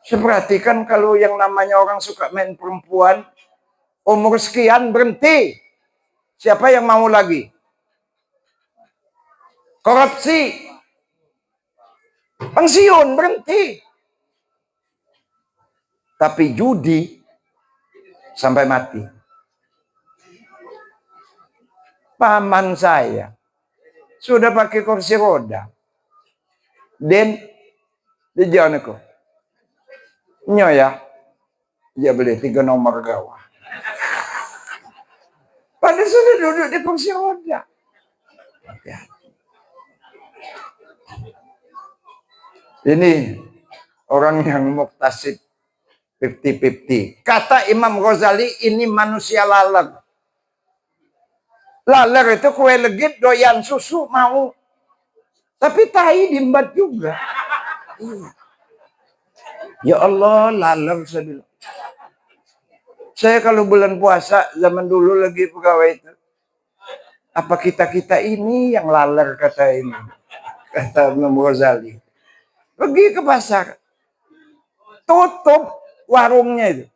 Saya perhatikan kalau yang namanya orang suka main perempuan, umur sekian berhenti. Siapa yang mau lagi? Korupsi. Pensiun berhenti. Tapi judi sampai mati. Paman saya sudah pakai kursi roda. Dan di jalan aku. Nyo ya. Dia beli 3 nomor gawah. Padahal sudah duduk di kursi roda. Ini orang yang muktasib 50-50. Kata Imam Ghazali, ini manusia laler. Laler itu kue legit doyan susu mau. Tapi tahi diembat juga. Ya Allah, laler saya bilang. Saya kalau bulan puasa zaman dulu lagi pegawai itu. Apa kita-kita ini yang laler kata ini. Kata Imam Ghazali. Pergi ke pasar. Tutup warungnya itu.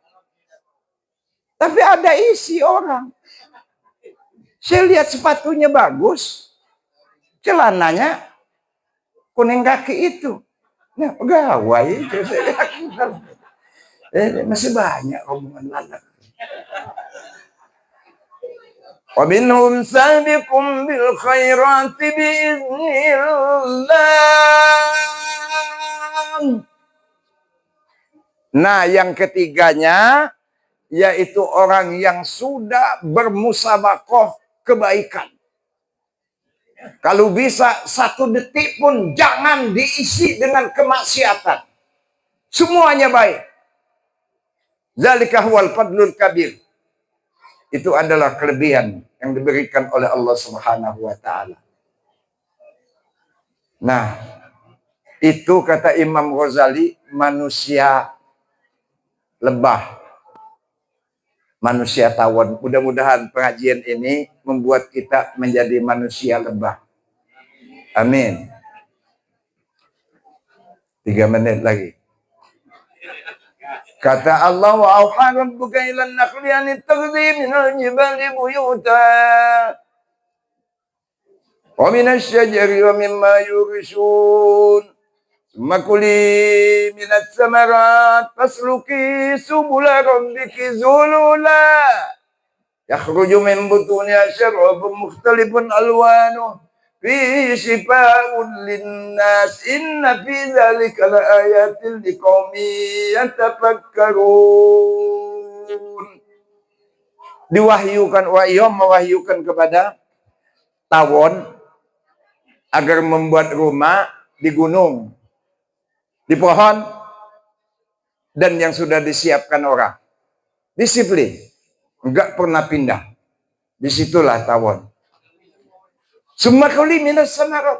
Tapi ada isi orang. Saya lihat sepatunya bagus. Celananya kuning kaki itu. Nah, pegawai itu. Masih banyak rombongan lalat. Wa minhum sabiqum bil khairati biiznillah. Nah, yang ketiganya yaitu orang yang sudah bermusabakoh kebaikan. Kalau bisa 1 detik pun jangan diisi dengan kemaksiatan. Semuanya baik. Zalika huwal fadlul kabir. Itu adalah kelebihan yang diberikan oleh Allah Subhanahu wa taala. Nah, itu kata Imam Ghazali manusia lebah. Manusia tawon. Mudah-mudahan pengajian ini membuat kita menjadi manusia lebah. Amin. 3 menit lagi. Kata Allah, wa auha rabbuka ilan nakhli an ittakhidhi minal jibali buyuta wa minasy syajari wa mimma yurisun. Makuli minat samarat fasluki subula rabbiki zulula yakhruju min butuniha syarabun mukhtalifun alwanuh fi shifaa'un linnas inna fi dzalika laayatin liqaumin yatafakkarun. Diwahyukan mewahyukan kepada tawon agar membuat rumah di gunung, di pohon, dan yang sudah disiapkan orang. Disiplin. Enggak pernah pindah. Disitulah tawon. Sumakuli minas samarat.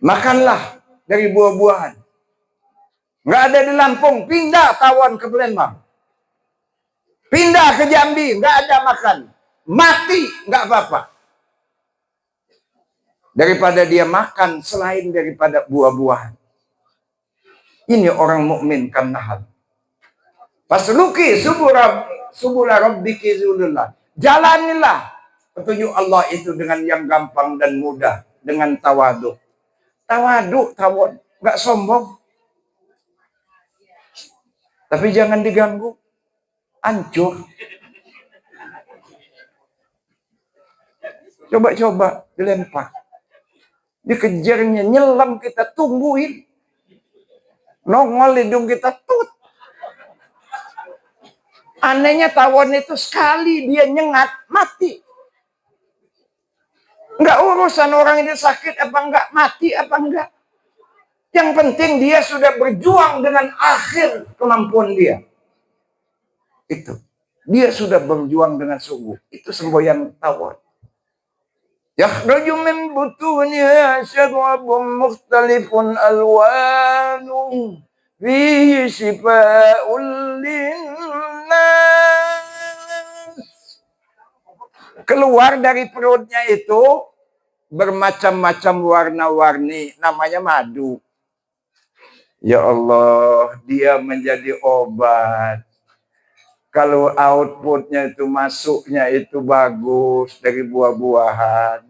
Makanlah dari buah-buahan. Enggak ada di Lampung. Pindah tawon ke Palembang. Pindah ke Jambi. Enggak ada makan. Mati. Enggak apa-apa. Daripada dia makan selain daripada buah-buahan. Ini orang mukmin kan nahal. Fasluki subula rabbiki zulullah. Jalanilah petunjuk Allah itu dengan yang gampang dan mudah, dengan tawaduk. Tawaduk, tawon, enggak sombong. Tapi jangan diganggu. Hancur. Coba-coba dilempar. Dikejarnya, nyelam kita tungguin. Nongol hidung kita tut. Anehnya tawon itu sekali dia nyengat, mati. Enggak urusan orang ini sakit apa enggak, mati apa enggak. Yang penting dia sudah berjuang dengan akhir kemampuan dia. Itu. Dia sudah berjuang dengan sungguh. Itu semboyan tawon. Yakhruju min butuniha syarabun mukhtalifun alwanu fihi shifaa'un linnas. Keluar dari perutnya itu bermacam-macam warna-warni, namanya madu. Ya Allah, dia menjadi obat. Kalau outputnya itu masuknya itu bagus dari buah-buahan,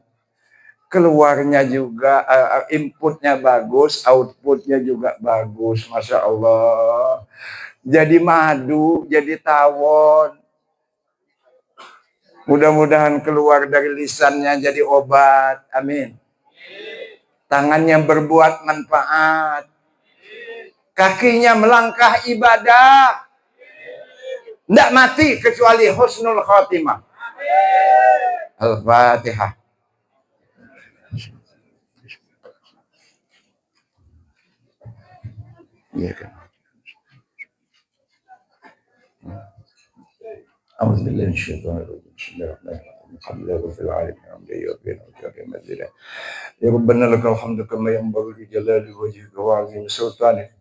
keluarnya juga inputnya bagus, outputnya juga bagus, Masya Allah. Jadi madu, jadi tawon. Mudah-mudahan keluar dari lisannya jadi obat, amin. Tangannya berbuat manfaat, kakinya melangkah ibadah. Tidak mati kecuali husnul khotimah. Al-Fatihah. Iya kan. A'udzubillahi minasyaitonir rajim. Bismillahirrahmanirrahim. Alhamdulillahirabbil alamin. Alhamdulillah. Ya Rabbana lakal hamdu kama yanbaghi li jalali wajhika wa 'azimi sultanik.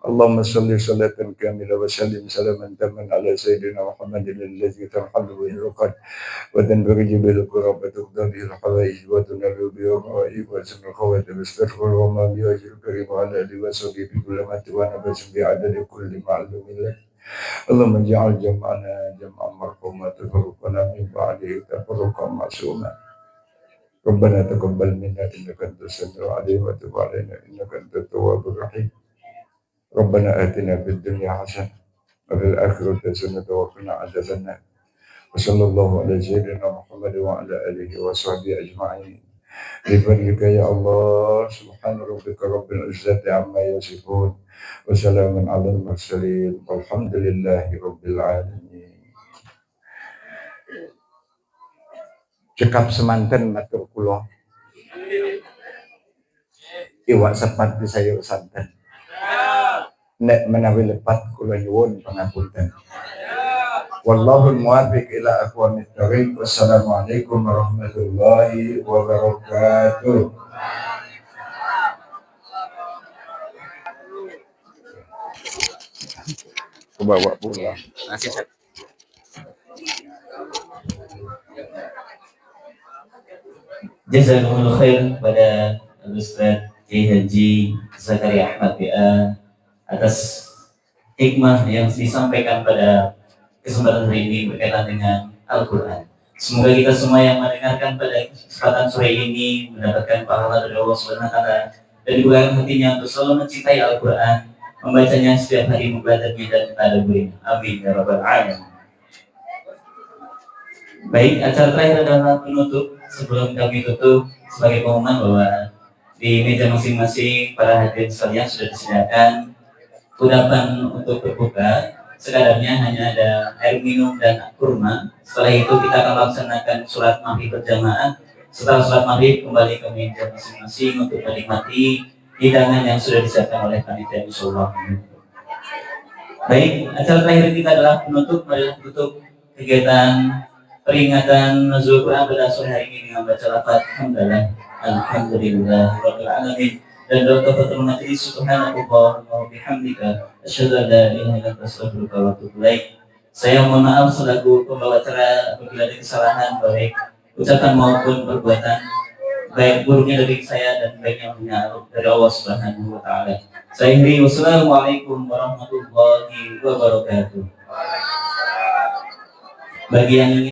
Allahumma salli salatan kamilah wa sallim salaman tamman ala sayyidina Muhammadin alladzi tanhalu bihi al-uqad wa tanfariju bihi al-kurab wa tuqda bihi al-hawaij wa tunalu bihi al-ghaib wa sunul khawatim astaghfir wa ma bi wajhil karim wa ala alihi wa sahbihi bi kulli ma tuwana basu bi adadi kulli ma'lumin lak. Allahumma ja'al jam'ana jam'an marhuma tafarruqana min ba'dihi tafarruqan ma'suma. Rabbana taqabbal minna innaka antas samiul 'alim wa tub 'alaina innaka antat tawwabur rahim. Rabbana atina fid dunya hasanah wa fil akhirati hasanah wa qina adzabannar. Wa sallallahu ala sayyidina Muhammad wa ala alihi wa sahbihi ajma'in. Bi fadlika ya Allah, subhana rabbika rabbil izzati amma yasifun wa salamun alal mursalin walhamdulillahi rabbil alamin. Cekap semanten matur kula. Iwak sepat di sayur santen. Nek menawi lepat kula nyuwun pangapunten. Wallahul muwaffiq ila aqwamit thoriq. Wassalamualaikum warahmatullahi wabarakatuh. Kebawa pulang. Masih Ustaz. Jazakumullah khair pada Ustaz Kiai Haji Zakaria Ahmad BA atas hikmah yang disampaikan pada kesempatan hari ini berkaitan dengan Al-Quran. Semoga kita semua yang mendengarkan pada kesempatan sore ini mendapatkan pahala dari Allah SWT dan dibukakan hatinya untuk selalu mencintai Al-Quran, membacanya setiap hari, membelajarnya dan mentadabburinya. Amin ya rabbal alamin. Baik, acara terakhir adalah penutup. Sebelum kami tutup, sebagai pengumuman bahwa di meja masing-masing para hadirin sekalian sudah disediakan kudapan untuk berbuka. Sekadarnya hanya ada air minum dan kurma. Setelah itu kita akan melaksanakan sholat maghrib berjamaah. Setelah sholat maghrib kembali ke meja masing-masing untuk menikmati hidangan yang sudah disiapkan oleh panitia insyaallah. Baik, acara terakhir kita adalah penutup kegiatan peringatan nuzul Quran pada sore hari ini dengan baca lafaz hamdalah alhamdulillahirabbil alamin dan doa kafatul majlis subhanallah wa bihamdika asyhadu an la ilaha illa anta astaghfiruka wa atubu ilaik. Saya mohon maaf selaku pembawa acara apabila ada kesalahan baik ucapan maupun perbuatan, baik buruknya dari saya dan baiknya dari Allah Subhanahu wa taala. Saya akhiri, wassalamualaikum warahmatullahi wabarakatuh. Bagi yang ingin